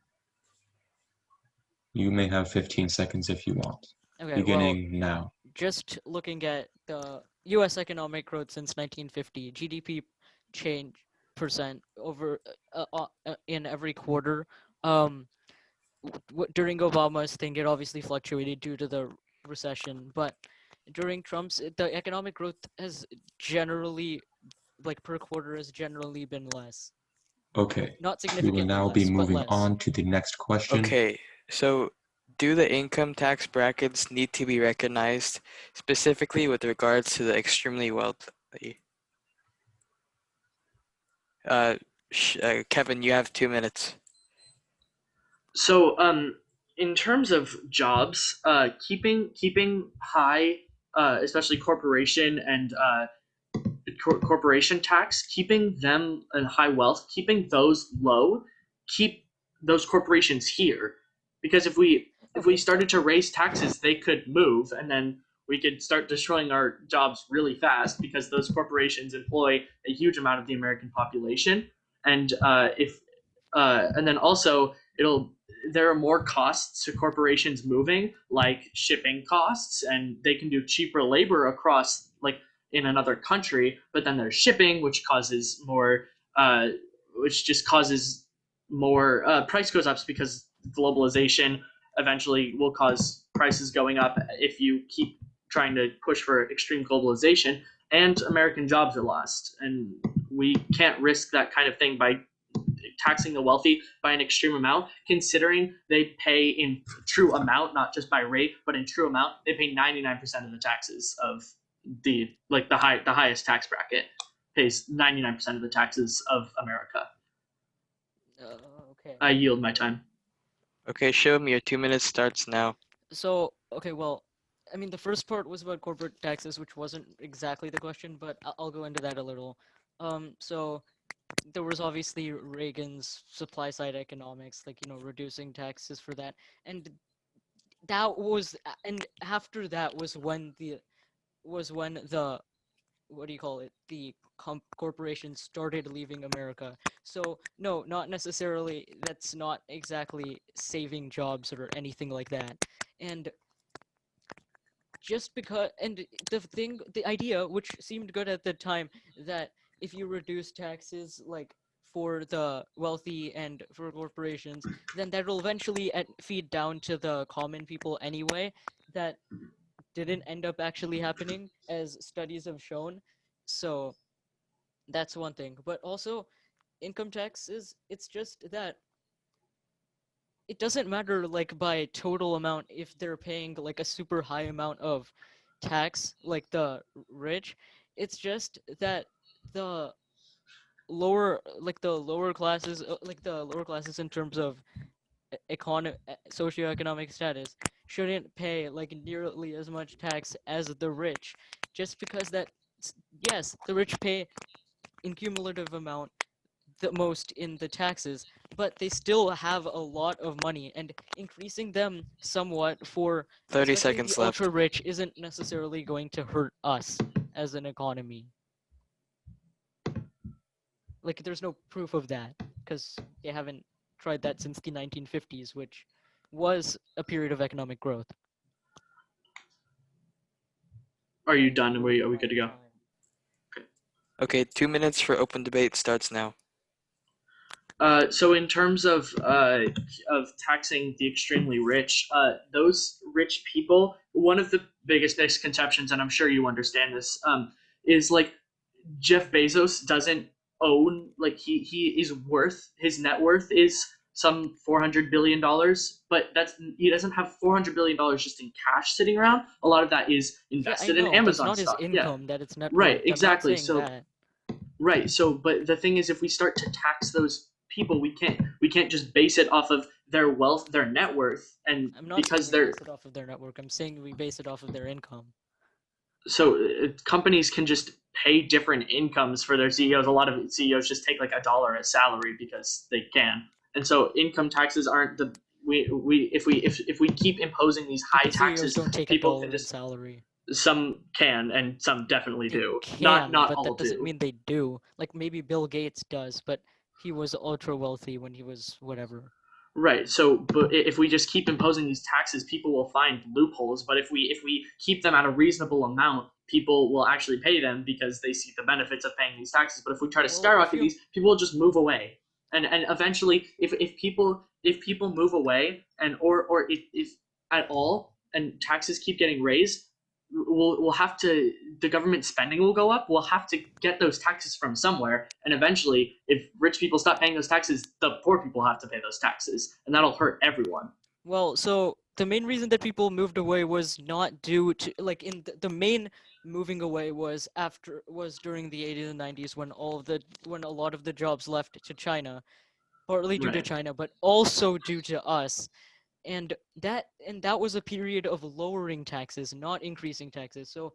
You may have 15 seconds if you want. Okay, Beginning now. just looking at the U.S. economic growth since 1950, GDP change percent over in every quarter. During Obama's thing, it obviously fluctuated due to the recession, but during Trump's, the economic growth has generally, per quarter, has generally been less. Okay. Not We will significantly now less, be but moving less. on to the next question. Okay, so do the income tax brackets need to be recognized specifically with regards to the extremely wealthy? Kevin, you have 2 minutes. So, in terms of jobs, keeping high, especially corporation and corporation tax, keeping them in high wealth, keeping those low, keep those corporations here, because if we started to raise taxes, they could move, and then we could start destroying our jobs really fast because those corporations employ a huge amount of the American population, and if and then also there are more costs to corporations moving, like shipping costs, and they can do cheaper labor across in another country, but then there's shipping, which causes more, which just causes more price goes up because globalization eventually will cause prices going up if you keep trying to push for extreme globalization, and American jobs are lost, and we can't risk that kind of thing by taxing the wealthy by an extreme amount, considering they pay in true amount, not just by rate, but in true amount, they pay 99% of the taxes of the highest tax bracket pays 99% of the taxes of America. Okay. I yield my time. Okay, Shivum, your 2 minutes starts now. So, okay, well, I mean, the first part was about corporate taxes, which wasn't exactly the question, but I'll go into that a little. So there was obviously Reagan's supply side economics, like, reducing taxes for that. And and after that was when the what do you call it? The corporations started leaving America. So no, not necessarily. That's not exactly saving jobs or anything like that. And just because, and the idea, which seemed good at the time, that if you reduce taxes, like for the wealthy and for corporations, then that will eventually feed down to the common people anyway. That didn't end up actually happening, as studies have shown. So that's one thing. But also, income taxes, it's just that it doesn't matter, like, by total amount, if they're paying like a super high amount of tax, like the rich. It's just that the lower classes, in terms of socioeconomic status, shouldn't pay like nearly as much tax as the rich, just because that, yes, the rich pay in cumulative amount the most in the taxes, but they still have a lot of money, and increasing them somewhat for 30 especially the seconds left. ultra rich isn't necessarily going to hurt us as an economy. Like, there's no proof of that, because they haven't tried that since the 1950s, which was a period of economic growth. Are you done? Are we good to go? Okay, 2 minutes for open debate starts now. So in terms of taxing the extremely rich, those rich people, one of the biggest misconceptions, and I'm sure you understand this, is like Jeff Bezos doesn't own, like, he is worth, his net worth is some $400 billion, but he doesn't have $400 billion just in cash sitting around. A lot of that is invested in That's Amazon not his stock. income, that it's net Right, worth. exactly. I'm not saying that. Right. So, but the thing is, if we start to tax those people, we can't just base it off of their wealth, their net worth, and I'm not because saying we they're base it off of their network. I'm saying we base it off of their income. so companies can just pay different incomes for their CEOs. A lot of CEOs just take like $1 as salary because they can, and so income taxes aren't the if we keep imposing these high But the CEOs taxes, don't take people $1 can in just, salary. some can and some definitely They do. can, Not but all that doesn't do. mean they do. Like, maybe Bill Gates does, but he was ultra wealthy when he was whatever. Right. So, but if we just keep imposing these taxes, people will find loopholes. But if we keep them at a reasonable amount, people will actually pay them because they see the benefits of paying these taxes. But if we try to Well, skyrocket these, people will just move away. And eventually, if people move away, and or if at all, and taxes keep getting raised, we'll have to, the government spending will go up. We'll have to get those taxes from somewhere, and eventually, if rich people stop paying those taxes, the poor people have to pay those taxes, and that'll hurt everyone. Well, so the main reason that people moved away was not due to, like, in the main moving away was during the 80s and 90s, when a lot of the jobs left to China, partly due to Right. China, but also due to us. And that was a period of lowering taxes, not increasing taxes. So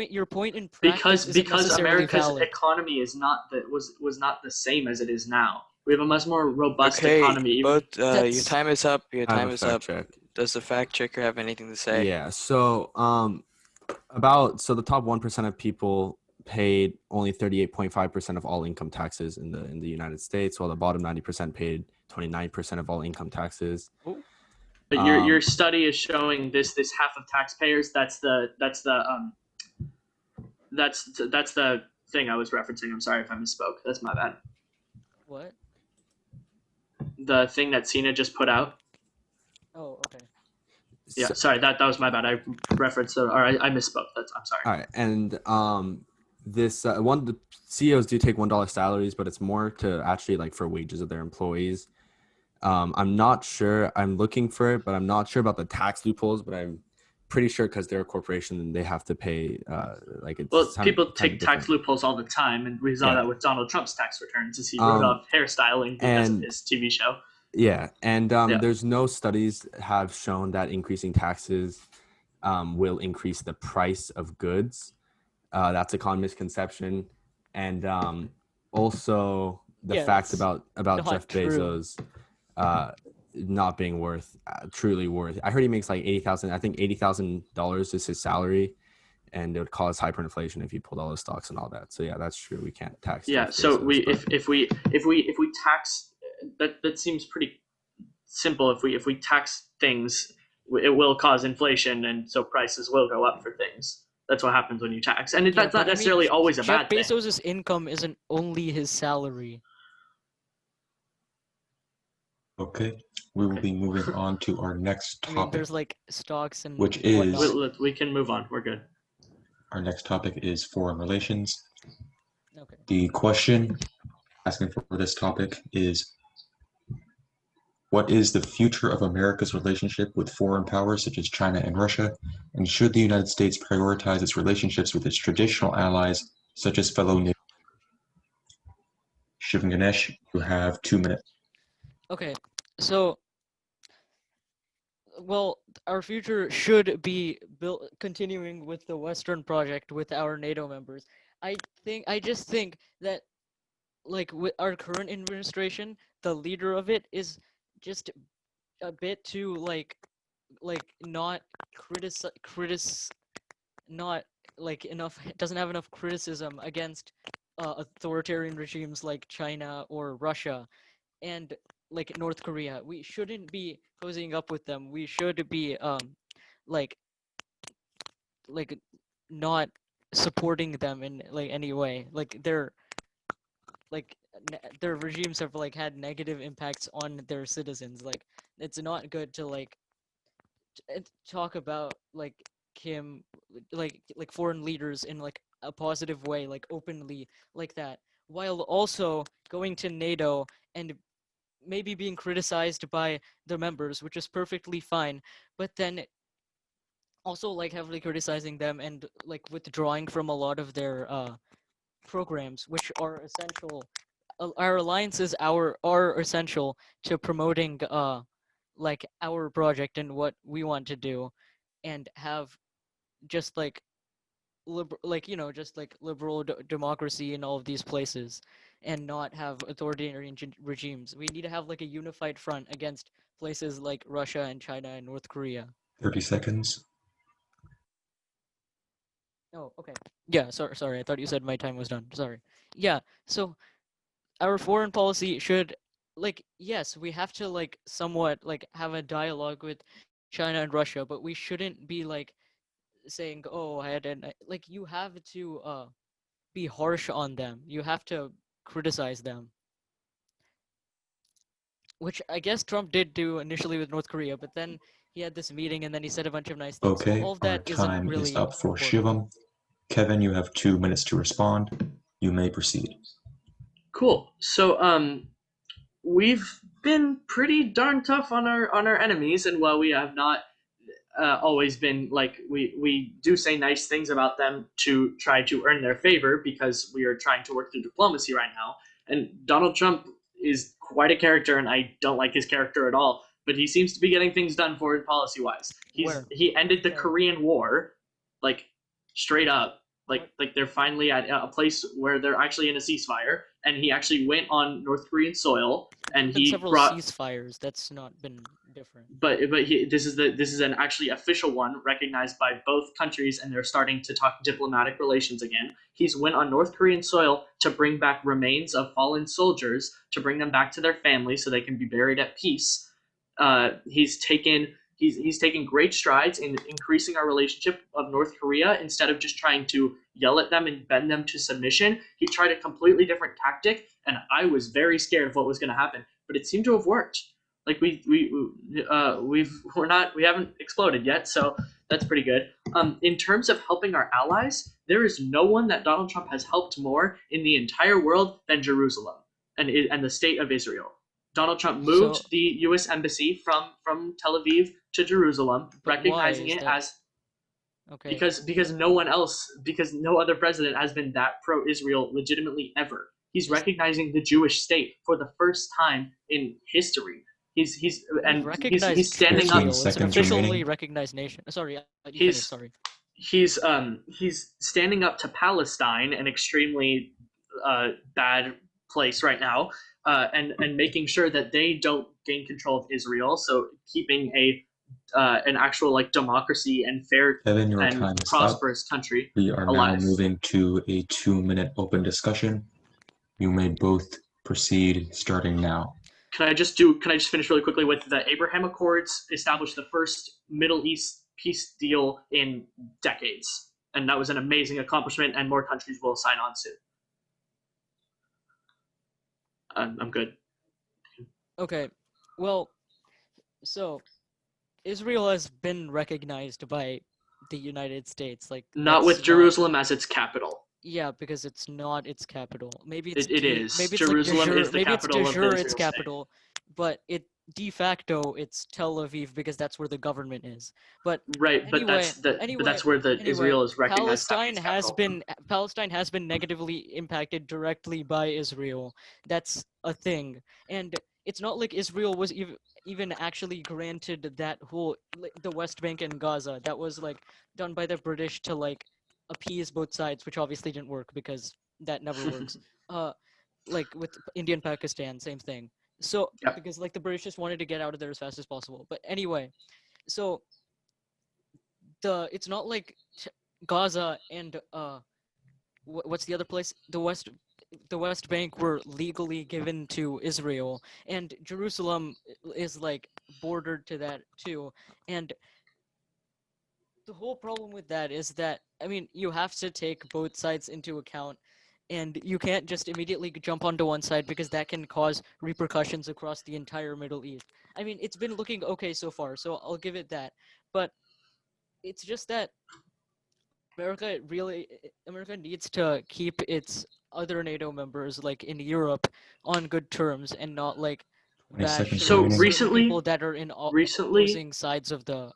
your point in practice isn't Because necessarily America's valid. economy is not that was not the same as it is now. We have a much more robust Okay, economy. both your That's time is up. Your I have time a is fact up. check. Does the fact checker have anything to say? Yeah. So the top 1% of people paid only 38.5% of all income taxes in the United States, while the bottom 90% paid 29% of all income taxes. But your study is showing this half of taxpayers. That's the thing I was referencing. I'm sorry if I misspoke. That's my bad. what? The thing that Cena just put out. Oh, okay. Yeah, So, sorry, that was my bad. I referenced, or I misspoke. I'm sorry. all right, and the CEOs do take $1 salaries, but it's more to actually, like, for wages of their employees. I'm not sure. I'm looking for it, but I'm not sure about the tax loopholes. But I'm pretty sure, because they're a corporation and they have to pay. Well, people kind take of tax different. loopholes all the time, and we saw Yeah. that with Donald Trump's tax returns, as he wrote off hairstyling because of and- his TV show. Yeah, and Yeah. there's no studies have shown that increasing taxes will increase the price of goods. That's a common misconception, and also the Yeah, fact that's about not Jeff true. Bezos not being truly worth. I heard he makes like $80,000. I think $80,000 is his salary, and it would cause hyperinflation if he pulled all his stocks and all that. So yeah, that's true. We can't tax Yeah. Jeff So Bezos. if we tax, that seems pretty simple. If we tax things, it will cause inflation, and so prices will go up for things. That's what happens when you tax, and that's not necessarily always a Jeff bad thing. Bezos' income isn't only his salary. Okay, we will be moving on to our next I mean, topic. there's like stocks and Which is- whatnot. We can move on. We're good. Our next topic is foreign relations. Okay. The question asking for this topic is, what is the future of America's relationship with foreign powers such as China and Russia? And should the United States prioritize its relationships with its traditional allies, such as fellow NATO? Shivum, Ganesh, you have 2 minutes. Okay. So, well, our future should be built continuing with the Western project with our NATO members. I just think that, like, with our current administration, the leader of it is just a bit too not not like enough, doesn't have enough criticism against authoritarian regimes like China or Russia and like North Korea. We shouldn't be cozying up with them. We should be like like not supporting them in like any way. Like their regimes have like had negative impacts on their citizens. Like it's not good to like talk about like Kim like foreign leaders in like a positive way, like openly like that, while also going to NATO and maybe being criticized by the members, which is perfectly fine, but then also like heavily criticizing them and like withdrawing from a lot of their programs, which are essential. Our alliances are essential to promoting like our project and what we want to do, and have just like just like liberal democracy in all of these places, and not have authoritarian regimes. We need to have like a unified front against places like Russia and China and North Korea. 30 seconds. Oh, okay. Yeah, sorry. I thought you said my time was done. Sorry. Yeah, so our foreign policy should, like, yes, we have to like somewhat like have a dialogue with China and Russia, but we shouldn't be like saying, "Oh, I had an," like you have to be harsh on them. You have to criticize them. Which I guess Trump did do initially with North Korea, but then he had this meeting and then he said a bunch of nice things. Okay, so all of our that isn't time really is up for important. Shivam. Kevin, you have 2 minutes to respond. You may proceed. Cool. So we've been pretty darn tough on our enemies, and while we have not always been like, we do say nice things about them to try to earn their favor, because we are trying to work through diplomacy right now. And Donald Trump is quite a character, and I don't like his character at all. But he seems to be getting things done forward policy wise. He ended the Korean War, like straight up. Like they're finally at a place where they're actually in a ceasefire, and he actually went on North Korean soil, and There's been he several brought ceasefires. That's not been different. but this is an actually official one recognized by both countries, and they're starting to talk diplomatic relations again. He's went on North Korean soil to bring back remains of fallen soldiers, to bring them back to their families so they can be buried at peace. He's taken great strides in increasing our relationship of North Korea. Instead of just trying to yell at them and bend them to submission, he tried a completely different tactic, and I was very scared of what was going to happen, but it seemed to have worked. Like we haven't exploded yet, so that's pretty good. In terms of helping our allies, there is no one that Donald Trump has helped more in the entire world than Jerusalem and the state of Israel. Donald Trump moved the U.S. embassy from Tel Aviv to Jerusalem, recognizing it as because no other president has been that pro-Israel legitimately ever. He's recognizing the Jewish state for the first time in history. He's standing up. It's an officially recognized nation. Sorry, you finished. Sorry. He's standing up to Palestine, an extremely bad place right now, and making sure that they don't gain control of Israel. So keeping an actual like democracy and fair Kevin, your and time is up. prosperous country We are now alive. moving to a 2-minute open discussion. You may both proceed starting now. Can I just finish really quickly with the Abraham Accords established the first Middle East peace deal in decades, and that was an amazing accomplishment, and more countries will sign on soon. I'm good. Okay, well, so Israel has been recognized by the United States, like Not with that's Jerusalem as its capital. Yeah, because it's not its capital. Maybe it's It is. maybe it's Jerusalem like de jure, is the maybe it's de capital of the jure its Israel state. capital, but it de facto it's Tel Aviv because that's where the government is. But Right, but anyway, that's where the Israel is recognized. Palestine has been negatively impacted directly by Israel. That's a thing, and it's not like Israel was even actually granted that whole the West Bank and Gaza. That was like done by the British to like appease both sides, which obviously didn't work because that never works. Like with India and Pakistan, same thing. So Yep. because like the British just wanted to get out of there as fast as possible. But anyway, so it's not like Gaza and what's the other place? The West Bank were legally given to Israel, and Jerusalem is like bordered to that too. And the whole problem with that is that, I mean, you have to take both sides into account, and you can't just immediately jump onto one side because that can cause repercussions across the entire Middle East. I mean, it's been looking okay so far, so I'll give it that. But it's just that America needs to keep its other NATO members, like in Europe, on good terms and not like 20 bash seconds So remaining. certain people that are in recently- opposing sides of the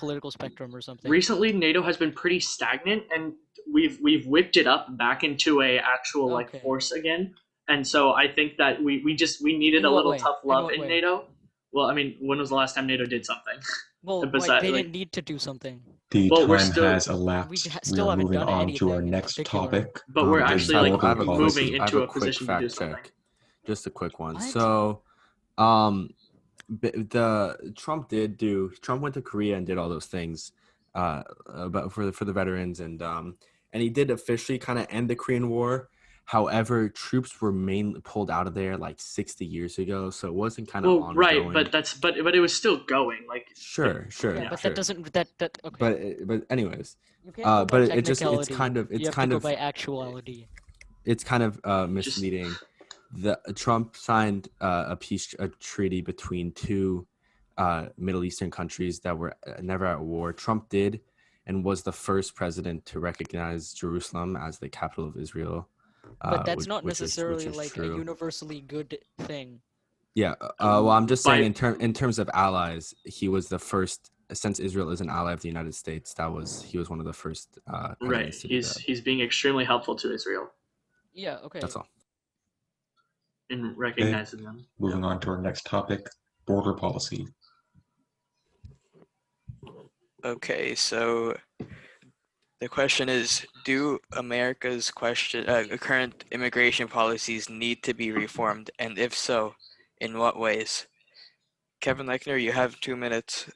political spectrum or something. Recently, NATO has been pretty stagnant, and we've whipped it up back into a actual like Okay. force again. And so I think that we needed In a what little way? tough In love what in way? NATO. Well, I mean, when was the last time NATO did something? Well, Besides, they like- didn't need to do something. The Well, we're time still- has elapsed. We still are haven't moving done on to anything our in next particular. topic. But we're the actually border like I have a policy. moving I have into a a quick position to do fact something. check, just a quick one. What? So, Trump went to Korea and did all those things, about for the veterans, and he did officially kind of end the Korean War. However, troops were mainly pulled out of there like 60 years ago, so it wasn't kind of Well, ongoing. right, but it was still going. Like Sure, Yeah, but sure. that doesn't that okay. But anyways, You can't go by but it just it's technicality. kind of You have to go by actuality. it's kind of misleading. The Trump signed a treaty between two Middle Eastern countries that were never at war. Trump did, and was the first president to recognize Jerusalem as the capital of Israel. But that's not which necessarily is like true. a universally good thing. Yeah. Well, I'm just saying by- in terms of allies, he was the first. Since Israel is an ally of the United States, he was one of the first. right, presidents to do that. he's being extremely helpful to Israel Yeah, okay. That's all. in recognizing them. Moving on to our next topic, border policy. Okay, so the question is, do America's current immigration policies need to be reformed? And if so, in what ways? Kevin Lechner, you have 2 minutes.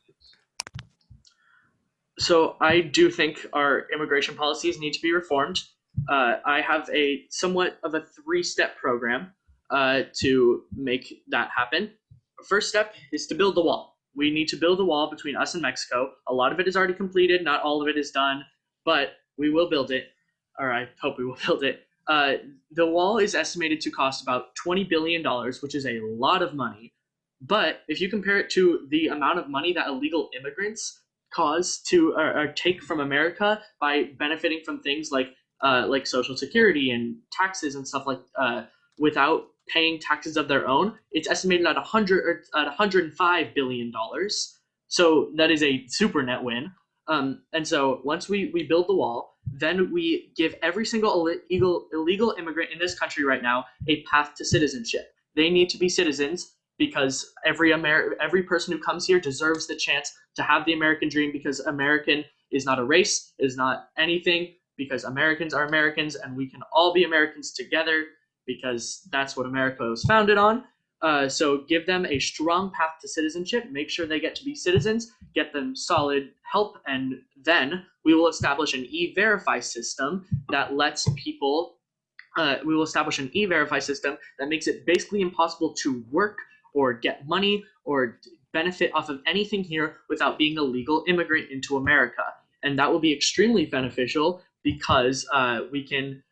So I do think our immigration policies need to be reformed. I have a somewhat of a 3-step program to make that happen. First step is to build the wall. We need to build a wall between us and Mexico. A lot of it is already completed. Not all of it is done, but we will build it. Or I hope we will build it. The wall is estimated to cost about $20 billion, which is a lot of money. But if you compare it to the amount of money that illegal immigrants cause to or take from America by benefiting from things like Social Security and taxes and stuff like without paying taxes of their own, it's estimated at $105 billion. So that is a super net win. And so once we build the wall, then we give every single illegal immigrant in this country right now a path to citizenship. They need to be citizens because every person who comes here deserves the chance to have the American dream, because American is not a race, is not anything. because Americans are Americans and we can all be Americans together because that's what America was founded on. So give them a strong path to citizenship, make sure they get to be citizens, get them solid help, and then we will establish an e-verify system that lets people, we will establish an e-verify system that makes it basically impossible to work or get money or benefit off of anything here without being a legal immigrant into America. And that will be extremely beneficial because we can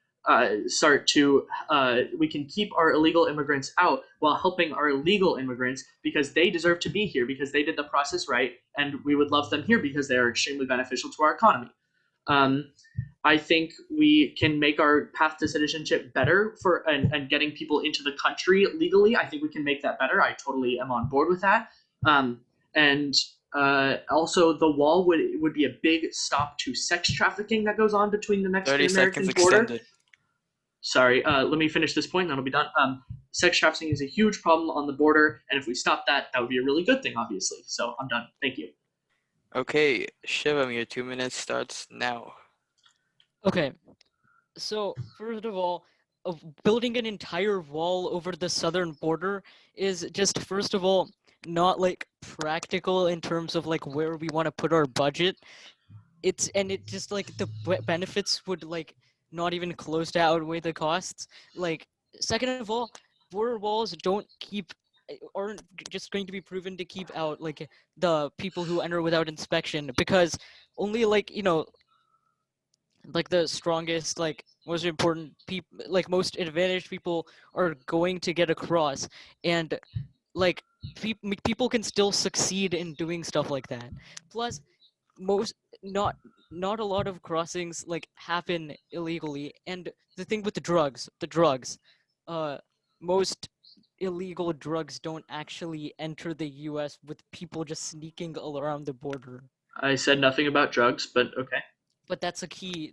we can keep our illegal immigrants out while helping our legal immigrants because they deserve to be here because they did the process right, and we would love them here because they are extremely beneficial to our economy. I think we can make our path to citizenship better and getting people into the country legally. I think we can make that better. I totally am on board with that. And also, the wall would be a big stop to sex trafficking that goes on between the 30 Mexican-American seconds border. extended. Sorry, let me finish this point, and that'll be done. Sex trafficking is a huge problem on the border, and if we stop that, that would be a really good thing, obviously. So I'm done. Thank you. Okay, Shivum, your 2 minutes starts now. Okay, so first of all, building an entire wall over the southern border is just, first of all, not like practical in terms of like where we want to put our budget. It just like the benefits would like not even close to outweigh the costs. Like, second of all, border walls aren't just going to be proven to keep out like the people who enter without inspection, because only like, you know, like the strongest, like most important people, like most advantaged people are going to get across, and like people can still succeed in doing stuff like that. Plus, most not a lot of crossings like happen illegally, and the thing with the drugs, most illegal drugs don't actually enter the US with people just sneaking around the border. I said nothing about drugs, but okay. But that's a key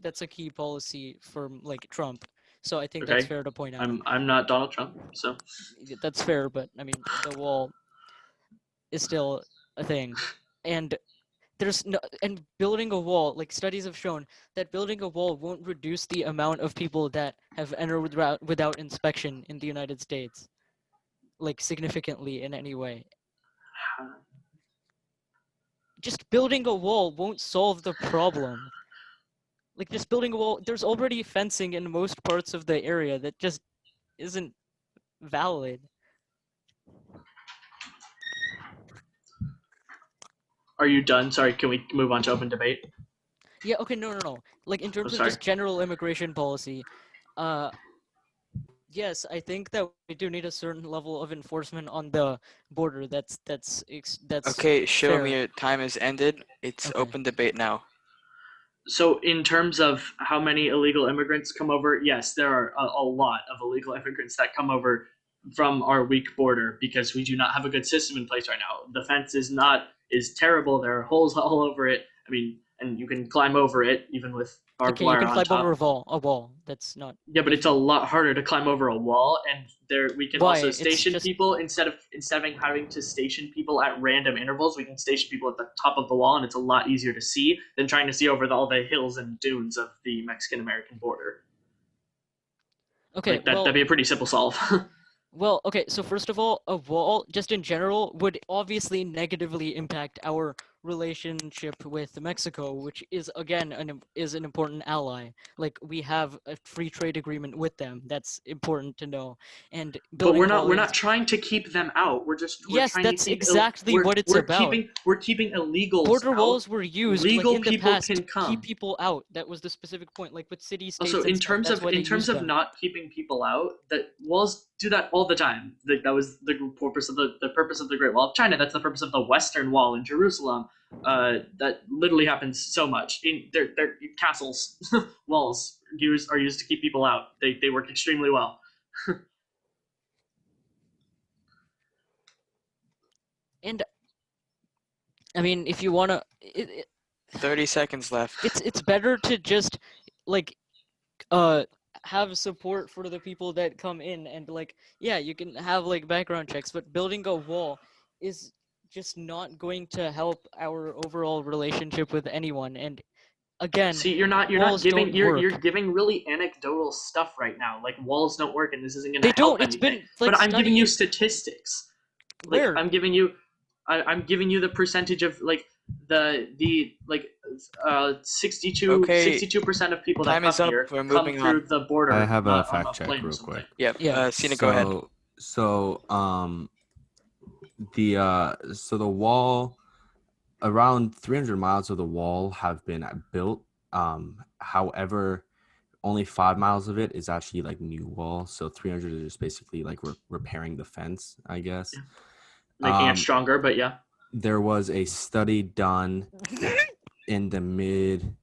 policy for like Trump. So I think Okay. that's fair to point out. I'm not Donald Trump, so That's fair, but I mean the wall is still a thing. And building a wall, like studies have shown that building a wall won't reduce the amount of people that have entered without inspection in the United States, like significantly in any way. Just building a wall won't solve the problem. Like, just building a wall, there's already fencing in most parts of the area that just isn't valid. Are you done? Sorry, can we move on to open debate? Yeah, okay, no. Like, in terms of sorry. just general immigration policy, yes, I think that we do need a certain level of enforcement on the border. That's Okay, Shivum, fair. your time has ended. It's Okay. open debate now. So in terms of how many illegal immigrants come over, yes, there are a lot of illegal immigrants that come over from our weak border because we do not have a good system in place right now. The fence is terrible. There are holes all over it. I mean, and you can climb over it even with barbed Okay, you wire can on climb top. over a wall. That's not. Yeah, but it's a lot harder to climb over a wall, and there we can Why? also It's station just- people instead of having to station people at random intervals. We can station people at the top of the wall, and it's a lot easier to see than trying to see over all the hills and dunes of the Mexican-American border. Okay, Like that'd be a pretty simple solve. Well, okay, so first of all, a wall, just in general, would obviously negatively impact our relationship with Mexico, which is, again, an important ally. Like, we have a free trade agreement with them. That's important to know. And But we're building not trying to keep them out. We're Yes, trying that's to keep exactly what it's about. We're keeping illegals Border out. walls were used Legal like in the people past can to come. keep people out. That was the specific point, like with city states. Also, and stuff, that's why they used them. not keeping people out, that walls do that all the time. That was the purpose of the Great Wall of China. That's the purpose of the Western Wall in Jerusalem. That literally happens so much. In their castles, walls are used to keep people out. They work extremely well. And I mean, if you wanna, 30 seconds left. it's better to just like have support for the people that come in, and like, yeah, you can have like background checks, but building a wall is just not going to help our overall relationship with anyone. And again, See, you're not walls giving don't you're work. giving really anecdotal stuff right now. Like walls don't work and this isn't going They to help don't. It's anything. been like But I'm giving you studied. statistics. Like Where? I'm giving you the percentage of like the like 62% of people that Time is come up. here We're come moving through on. the border I have a not on fact a check plane or real something. quick. Yep. Yeah. Sina, go ahead. So the wall, around 300 miles of the wall have been built. However, only 5 miles of it is actually like new wall. So 300 is basically like we're repairing the fence, I guess. Making it stronger, but yeah. There was a study done in the mid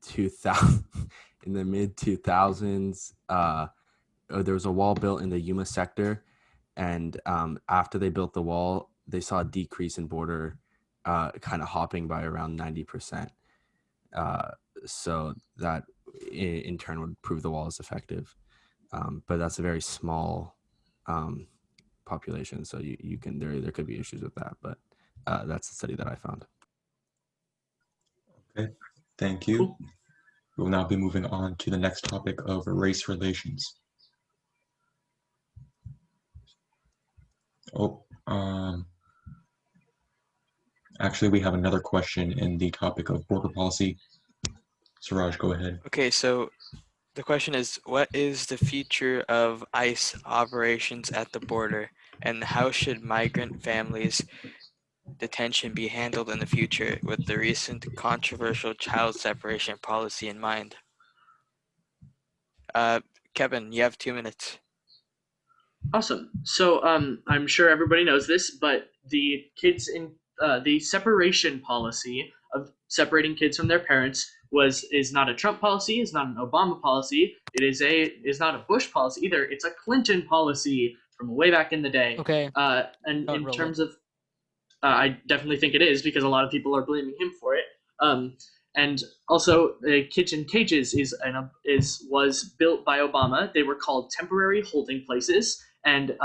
2000s. There was a wall built in the Yuma sector, and after they built the wall, they saw a decrease in border kind of hopping by around 90%. So that in turn would prove the wall is effective. But that's a very small population, so you can there could be issues with that, but that's the study that I found. Okay, thank you. Cool. We'll now be moving on to the next topic of race relations. Actually, we have another question in the topic of border policy. Suraj, go ahead. Okay, so the question is, what is the future of ICE operations at the border, and how should migrant families' detention be handled in the future with the recent controversial child separation policy in mind? Kevin, you have 2 minutes. Awesome. So I'm sure everybody knows this, but the kids in the separation policy of separating kids from their parents is not a Trump policy, is not an Obama policy. It is not a Bush policy either. It's a Clinton policy from way back in the day. Okay. And Not in really. terms of, I definitely think it is because a lot of people are blaming him for it. And also, Kids in Cages was built by Obama. They were called temporary holding places, and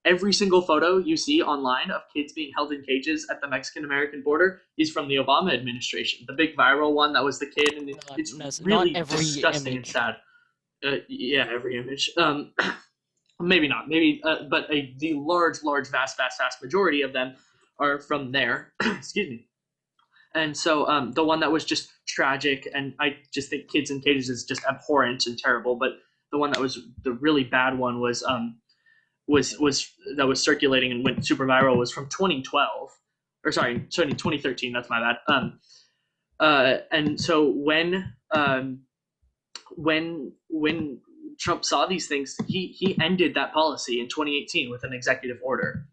every single photo you see online of kids being held in cages at the Mexican-American border is from the Obama administration. The big viral one that was the kid, and it's really not every disgusting image. and sad. Yeah, every image. Maybe not. Maybe, but the large, vast majority of them are from there. Excuse me. And so the one that was just tragic, and I just think Kids in Cages is just abhorrent and terrible. But the one that was the really bad one was that was circulating and went super viral was from 2012, or sorry, 2013. That's my bad. And so when Trump saw these things, he ended that policy in 2018 with an executive order.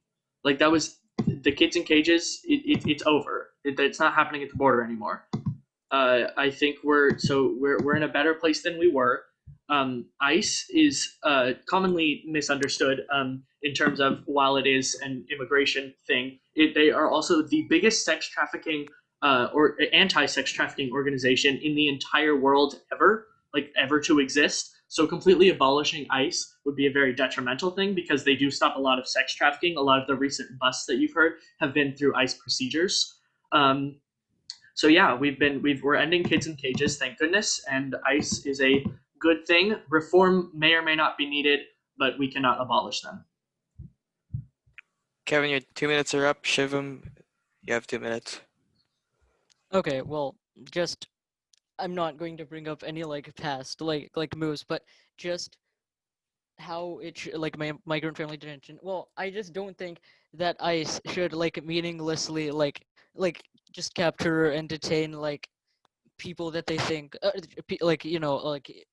Like that was the Kids in Cages. It's over. It's not happening at the border anymore. I think we're in a better place than we were. ICE is commonly misunderstood in terms of, while it is an immigration thing, they are also the biggest sex trafficking or anti-sex trafficking organization in the entire world ever to exist. So completely abolishing ICE would be a very detrimental thing because they do stop a lot of sex trafficking. A lot of the recent busts that you've heard have been through ICE procedures. So yeah, we're ending Kids in Cages, thank goodness, and ICE is a good thing. Reform may or may not be needed, but we cannot abolish them. Kevin, your 2 minutes are up. Shivum, you have 2 minutes. Okay, well, just I'm not going to bring up any past moves, but just how it my migrant family detention. Well, I just don't think that ICE should meaninglessly just capture and detain people that they think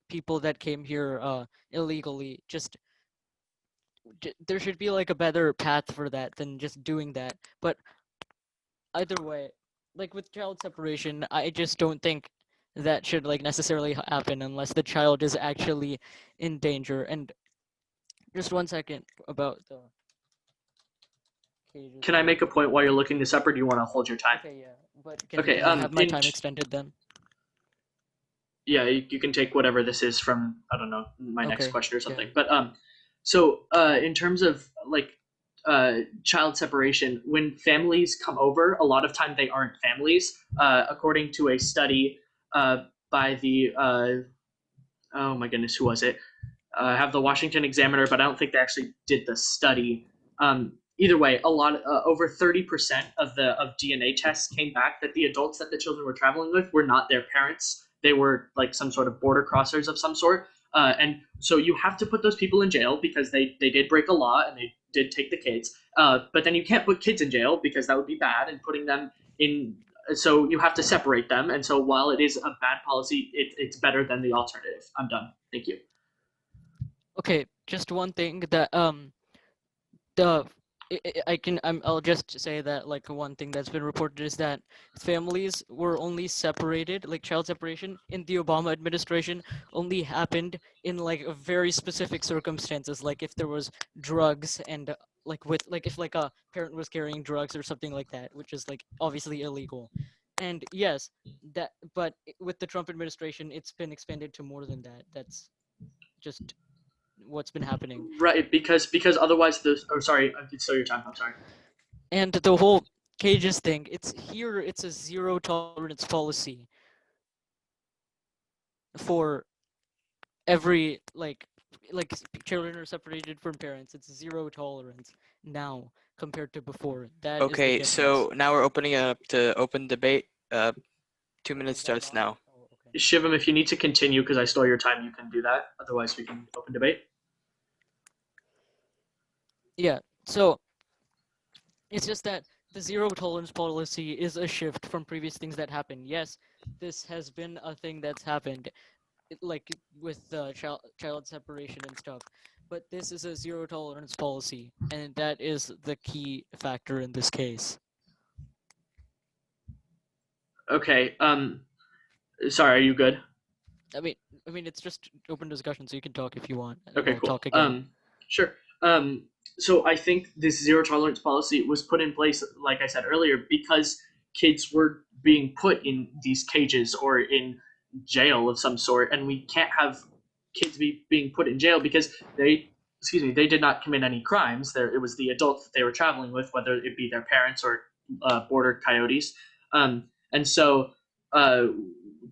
people that came here illegally. Just there should be a better path for that than just doing that. But either way, with child separation, I just don't think that should necessarily happen unless the child is actually in danger. And just 1 second about the cages. Can I make a point while you're looking this up, or do you want to hold your time? Okay, yeah, but can Okay, I have my time extended then? Yeah, you can take whatever this is from, I don't know, my next Okay, question or yeah. something. But so in terms of child separation, when families come over, a lot of time they aren't families. According to a study by the oh my goodness, who was it? I have the Washington Examiner, but I don't think they actually did the study. Either way, a lot over 30% of DNA tests came back that the adults that the children were traveling with were not their parents. They were like some sort of border crossers of some sort. And so you have to put those people in jail because they did break a law and they did take the kids. But then you can't put kids in jail because that would be bad, and putting them in. So you have to separate them. And so while it is a bad policy, it's better than the alternative. I'm done. Thank you. Okay, just one thing that the I'll just say that like one thing that's been reported is that families were only separated, like child separation in the Obama administration only happened in like very specific circumstances, like if there was drugs and if like a parent was carrying drugs or something like that, which is like obviously illegal. And yes, but with the Trump administration, it's been expanded to more than that. That's just what's been happening. Right, because otherwise the sorry, it's still your time. I'm sorry. And the whole cages thing, it's a zero tolerance policy for every like children are separated from parents. It's zero tolerance now compared to before. That is the Okay, difference. so now we're opening up to open debate. 2 minutes starts now. Oh, okay. Shivum, if you need to continue because I stole your time, you can do that. Otherwise, we can open debate. Yeah, so it's just that the zero tolerance policy is a shift from previous things that happened. Yes, this has been a thing that's happened, like with child separation and stuff, but this is a zero tolerance policy, and that is the key factor in this case. Okay. Sorry. Are you good? I mean, it's just open discussion, so you can talk if you want. Okay. I'll Cool. talk again. Sure. So I think this zero tolerance policy was put in place, like I said earlier, because kids were being put in these cages or in jail of some sort, and we can't have kids being put in jail because they did not commit any crimes. It was the adults that they were traveling with, whether it be their parents or border coyotes. And so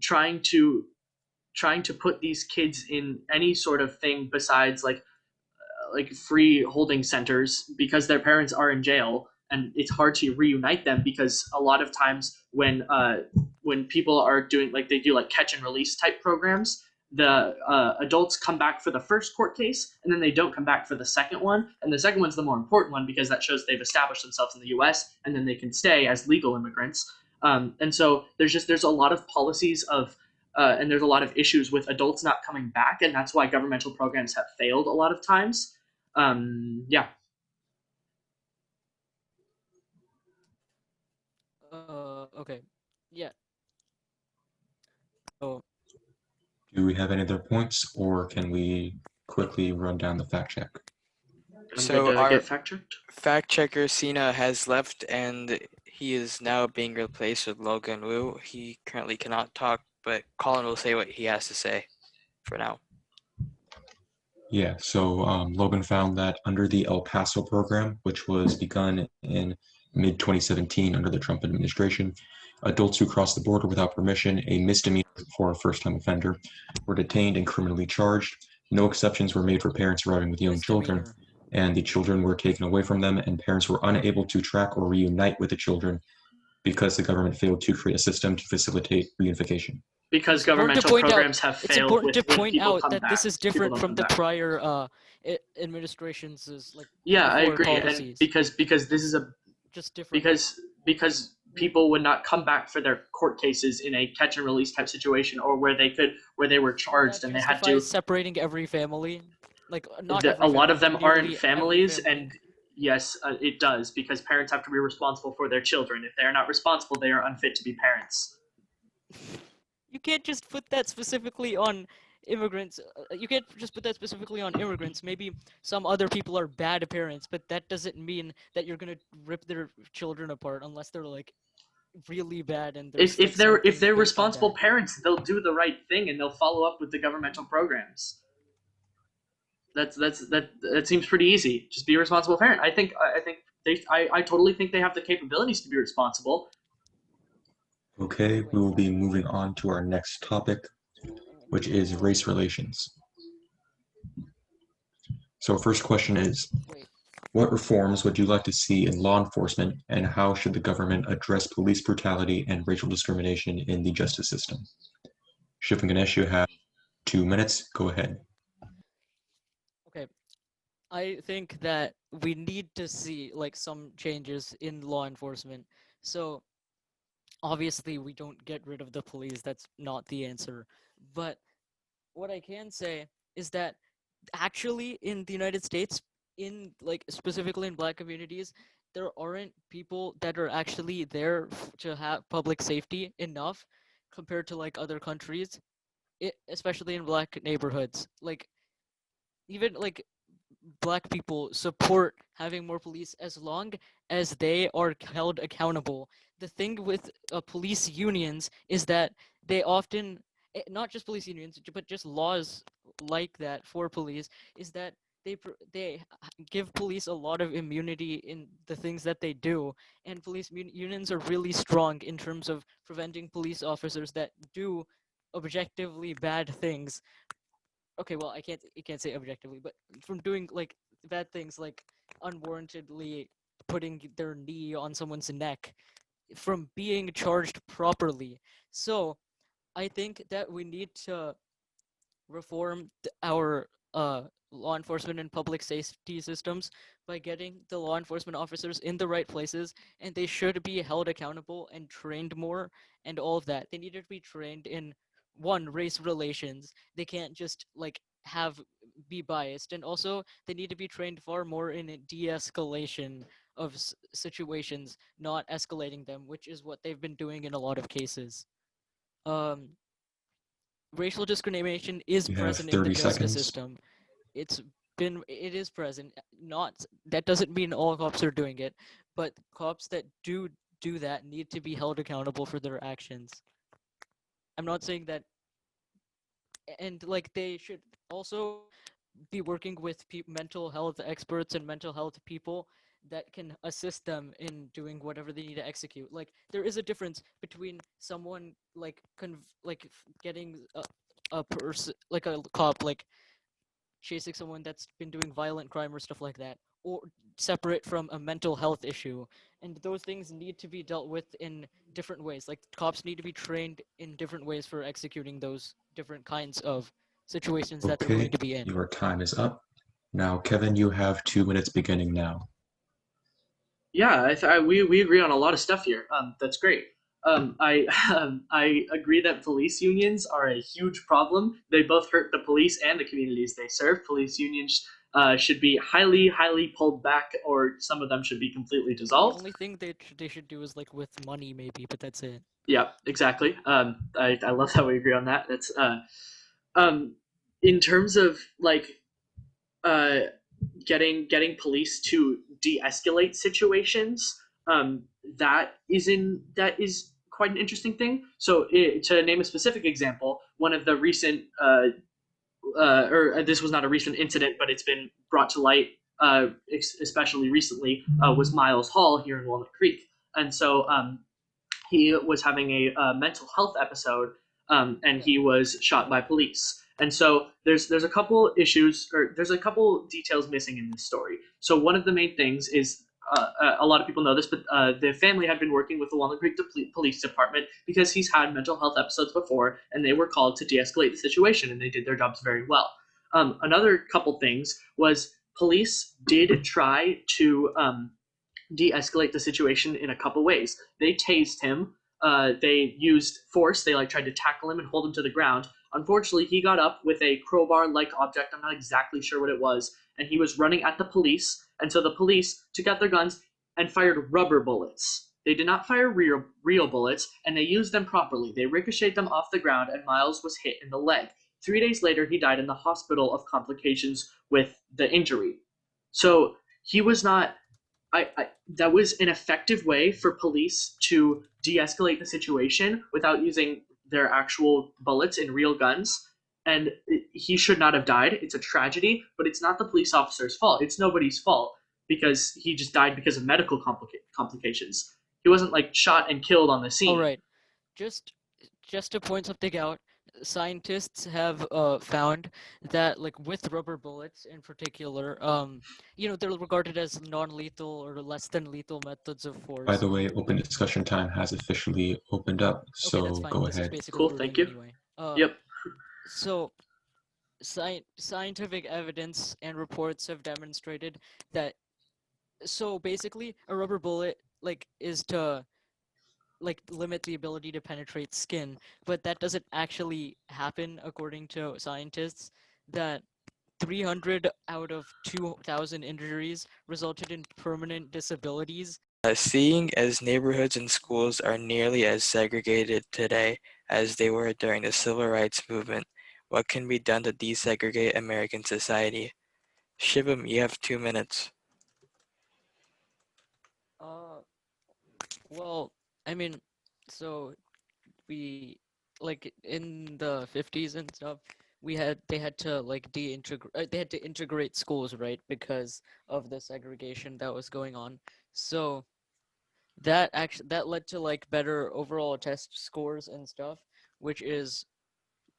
trying to put these kids in any sort of thing besides like free holding centers because their parents are in jail, and it's hard to reunite them because a lot of times when people are doing like they do like catch and release type programs, the adults come back for the first court case and then they don't come back for the second one, and the second one's the more important one because that shows they've established themselves in the US and then they can stay as legal immigrants. And so there's a lot of policies of and there's a lot of issues with adults not coming back, and that's why governmental programs have failed a lot of times. Yeah. Okay. Yeah. Oh. Do we have any other points, or can we quickly run down the fact check? So our get fact checked. fact checker Sina has left, and he is now being replaced with Logan Wu. He currently cannot talk, but Colin will say what he has to say for now. Yeah, so Logan found that under the El Paso program, which was begun in mid-2017 under the Trump administration, adults who crossed the border without permission, a misdemeanor for a first-time offender, were detained and criminally charged. No exceptions were made for parents arriving with young children, and the children were taken away from them, and parents were unable to track or reunite with the children because the government failed to create a system to facilitate reunification. Because governmental programs have failed. It's important to point out that back, this is different from the prior administrations' like. Yeah, I agree, policies. and because this is a just different. Because people would not come back for their court cases in a catch and release type situation, or where they were charged and they had to separating every family. Like not a lot of them aren't families, and yes, it does, because parents have to be responsible for their children. If they are not responsible, they are unfit to be parents. You can't just put that specifically on immigrants. You can't just put that specifically on immigrants. Maybe some other people are bad parents, but that doesn't mean that you're gonna rip their children apart unless they're like really bad. And if they're responsible parents, they'll do the right thing and they'll follow up with the governmental programs. That seems pretty easy. Just be a responsible parent. I totally think they have the capabilities to be responsible. Okay, we will be moving on to our next topic, which is race relations. So first question is, Wait. what reforms would you like to see in law enforcement, and how should the government address police brutality and racial discrimination in the justice system? Shivum and Ganesh, you have 2 minutes. Go ahead. Okay. I think that we need to see like some changes in law enforcement. So obviously we don't get rid of the police. That's not the answer. But what I can say is that actually in the United States, in like specifically in black communities, there aren't people that are actually there to have public safety enough compared to like other countries, especially in black neighborhoods. Like even like black people support having more police as long as they are held accountable. The thing with police unions is that they often, not just police unions, but just laws like that for police, is that they give police a lot of immunity in the things that they do, and police unions are really strong in terms of preventing police officers that do objectively bad things. Okay, well, I can't say objectively, but from doing like bad things like unwarrantedly putting their knee on someone's neck, from being charged properly. So I think that we need to reform our law enforcement and public safety systems by getting the law enforcement officers in the right places, and they should be held accountable and trained more and all of that. They need to be trained in one, race relations. They can't just like have be biased, and also they need to be trained far more in de-escalation of situations, not escalating them, which is what they've been doing in a lot of cases. um Racial discrimination is You have present in the 30 justice seconds. system. It is present. Not that doesn't mean all cops are doing it, but cops that do that need to be held accountable for their actions. I'm not saying that, and like they should also be working with mental health experts and mental health people that can assist them in doing whatever they need to execute. Like there is a difference between someone like getting a person like a cop like chasing someone that's been doing violent crime or stuff like that, or separate from a mental health issue. And those things need to be dealt with in different ways. Like cops need to be trained in different ways for executing those different kinds of situations that they're going Okay, to be in. your time is up. Now, Kevin, you have 2 minutes beginning now. Yeah, we agree on a lot of stuff here. That's great. I agree that police unions are a huge problem. They both hurt the police and the communities they serve. Police unions should be highly pulled back, or some of them should be completely The dissolved. only thing they should do is like with money maybe, but that's it. Yeah, exactly. I love that we agree on that. That's um, in terms of like uh, getting police to de-escalate situations. That is quite an interesting thing. So to name a specific example, one of the recent or this was not a recent incident, but it's been brought to light especially recently, was Miles Hall here in Walnut Creek. And so he was having a mental health episode, and he was shot by police. And so there's a couple issues, or there's a couple details missing in this story. So one of the main things is, a lot of people know this, but the family had been working with the Walnut Creek Police Department because he's had mental health episodes before, and they were called to de-escalate the situation, and they did their jobs very well. Another couple things was police did try to de-escalate the situation in a couple ways. They tased him. They used force. They like tried to tackle him and hold him to the ground. Unfortunately, he got up with a crowbar-like object. I'm not exactly sure what it was, and he was running at the police. And so the police took out their guns and fired rubber bullets. They did not fire real bullets, and they used them properly. They ricocheted them off the ground, and Miles was hit in the leg. 3 days later, he died in the hospital of complications with the injury. So he was not that was an effective way for police to de-escalate the situation without using their actual bullets and real guns. and he should not have died. It's a tragedy, but it's not the police officer's fault. It's nobody's fault because he just died because of medical complications. He wasn't like shot and killed on the All scene. right, just just to point something out, scientists have found that like with rubber bullets in particular, they're regarded as non-lethal or less than lethal methods of By force. the way, open discussion time has officially opened up, Okay, that's so fine. go This is ahead. basically Cool, what we're thank doing you. anyway. Yep. So scientific evidence and reports have demonstrated that. So basically, a rubber bullet like is to like limit the ability to penetrate skin, but that doesn't actually happen according to scientists. That 300 out of 2,000 injuries resulted in permanent disabilities. Seeing as neighborhoods and schools are nearly as segregated today as they were during the Civil Rights Movement, what can be done to desegregate American society? Shivum, you have 2 minutes. Uh, well, I mean, so we like in the 50s and stuff, they had to like they had to integrate schools, right? Because of the segregation that was going on. So that led to like better overall test scores and stuff, which is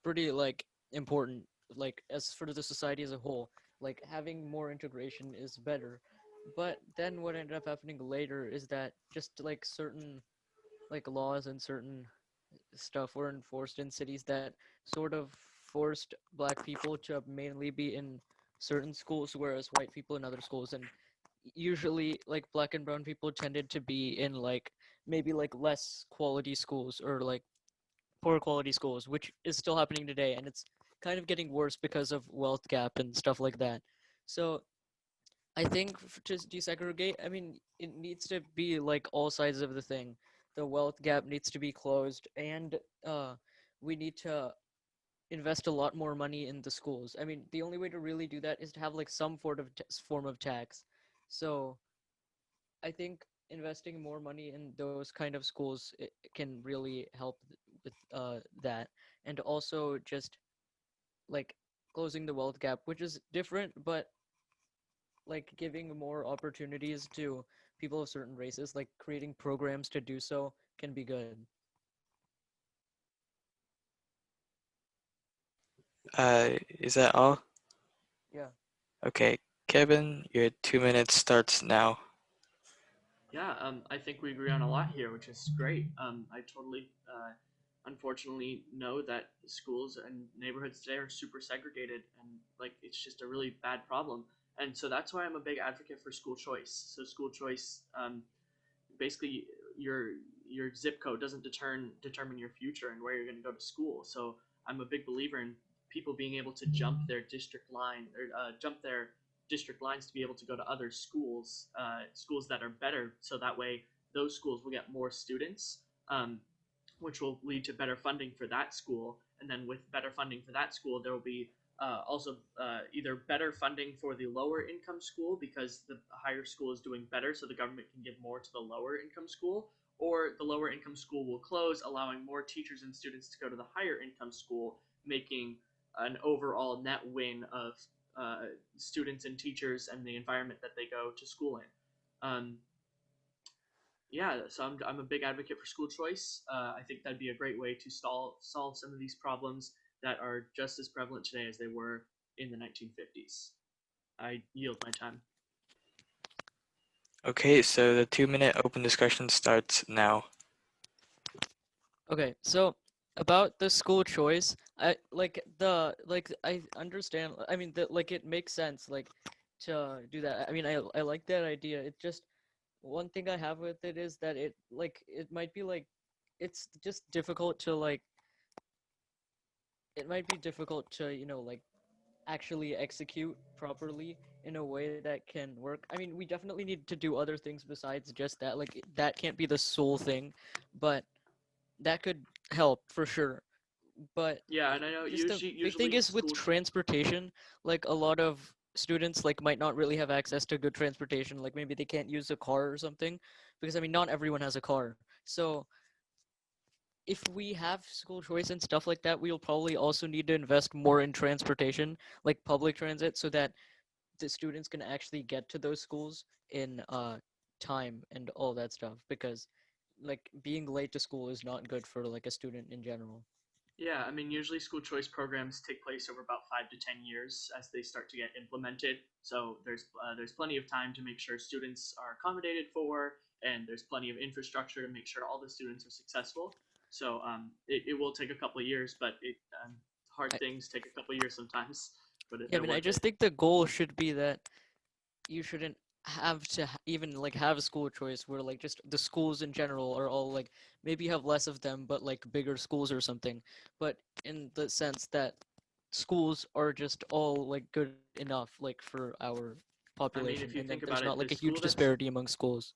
pretty like important like as for the society as a whole. Like having more integration is better. But then what ended up happening later is that just like certain like laws and certain stuff were enforced in cities that sort of forced black people to mainly be in certain schools, whereas white people in other schools. And usually like black and brown people tended to be in like maybe like less quality schools or like poor quality schools, which is still happening today, and it's kind of getting worse because of wealth gap and stuff like that. So I think to desegregate, I mean, it needs to be like all sides of the thing. The wealth gap needs to be closed, and we need to invest a lot more money in the schools. I mean, the only way to really do that is to have like some form of tax. So I think investing more money in those kind of schools can really help with that, and also just like closing the wealth gap, which is different, but like giving more opportunities to people of certain races, like creating programs to do so can be good. Is that all? Yeah. Okay, Kevin, your 2 minutes starts now. Yeah, I think we agree on a lot here, which is great. I totally, unfortunately, know that schools and neighborhoods today are super segregated, and like it's just a really bad problem. And so that's why I'm a big advocate for school choice. So school choice, basically, your your zip code doesn't determine your future and where you're going to go to school. So I'm a big believer in people being able to jump their district line or jump their district lines to be able to go to other schools, schools that are better. So that way, those schools will get more students, which will lead to better funding for that school. And then with better funding for that school, there will be also either better funding for the lower income school because the higher school is doing better, so the government can give more to the lower income school, or the lower income school will close, allowing more teachers and students to go to the higher income school, making an overall net win of uh, students and teachers and the environment that they go to school in. Yeah, so I'm a big advocate for school choice. I think that'd be a great way to solve some of these problems that are just as prevalent today as they were in the 1950s. I yield my time. Okay, so the 2 minute open discussion starts now. Okay, so about the school choice, I understand. I mean, like it makes sense like to do that. I mean, I like that idea. It just one thing I have with it is that it might be like it's just difficult to like it might be difficult to like actually execute properly in a way that can work. I mean, we definitely need to do other things besides just that. Like that can't be the sole thing, but that could help for sure. But Yeah, and I know just the big thing usually is with school. transportation, like a lot of students like might not really have access to good transportation. Like maybe they can't use a car or something, because I mean not everyone has a car. So if we have school choice and stuff like that, we'll probably also need to invest more in transportation, like public transit, so that the students can actually get to those schools in time and all that stuff. Because like being late to school is not good for like a student in general. Yeah, I mean, usually school choice programs take place over about 5 to 10 years as they start to get implemented. So there's plenty of time to make sure students are accommodated for, and there's plenty of infrastructure to make sure all the students are successful. So it will take a couple of years, but hard I, things take a couple of years sometimes, but yeah, I they're mean, I worth it. just think the goal should be that you shouldn't have to even like have a school choice where like just the schools in general are all like maybe you have less of them but like bigger schools or something, but in the sense that schools are just all like good enough like for our I mean, population, if and you then think there's about not it, like a huge disparity among schools.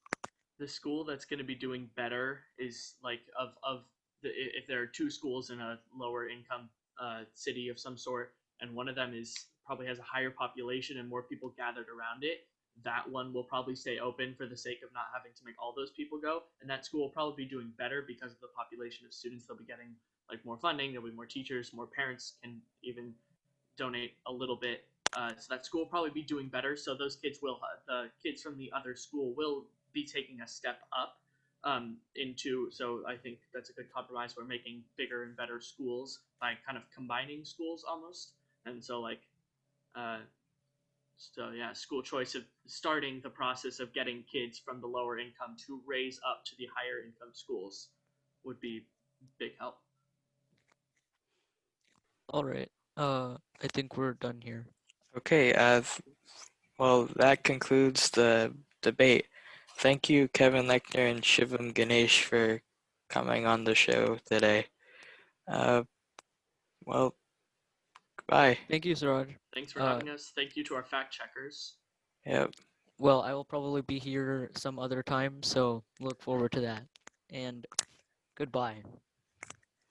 the school that's going to be doing better is like if there are two schools in a lower income city of some sort, and one of them is probably has a higher population and more people gathered around it, that one will probably stay open for the sake of not having to make all those people go, and that school will probably be doing better because of the population of students. They'll be getting like more funding, there'll be more teachers, more parents can even donate a little bit. So that school will probably be doing better. So those kids will, the kids from the other school will be taking a step up into. So I think that's a good compromise. We're making bigger and better schools by kind of combining schools almost. And so like, uh, so yeah, school choice of starting the process of getting kids from the lower income to raise up to the higher income schools would be big help. All right, I think we're done here. Okay, well, that concludes the debate. Thank you, Kevin Lechner and Shivum Ganesh, for coming on the show today. Uh, well, bye. Thank you, Suraj. Thanks for uh having us. Thank you to our fact checkers. Yep. well, I will probably be here some other time, so look forward to that, and goodbye.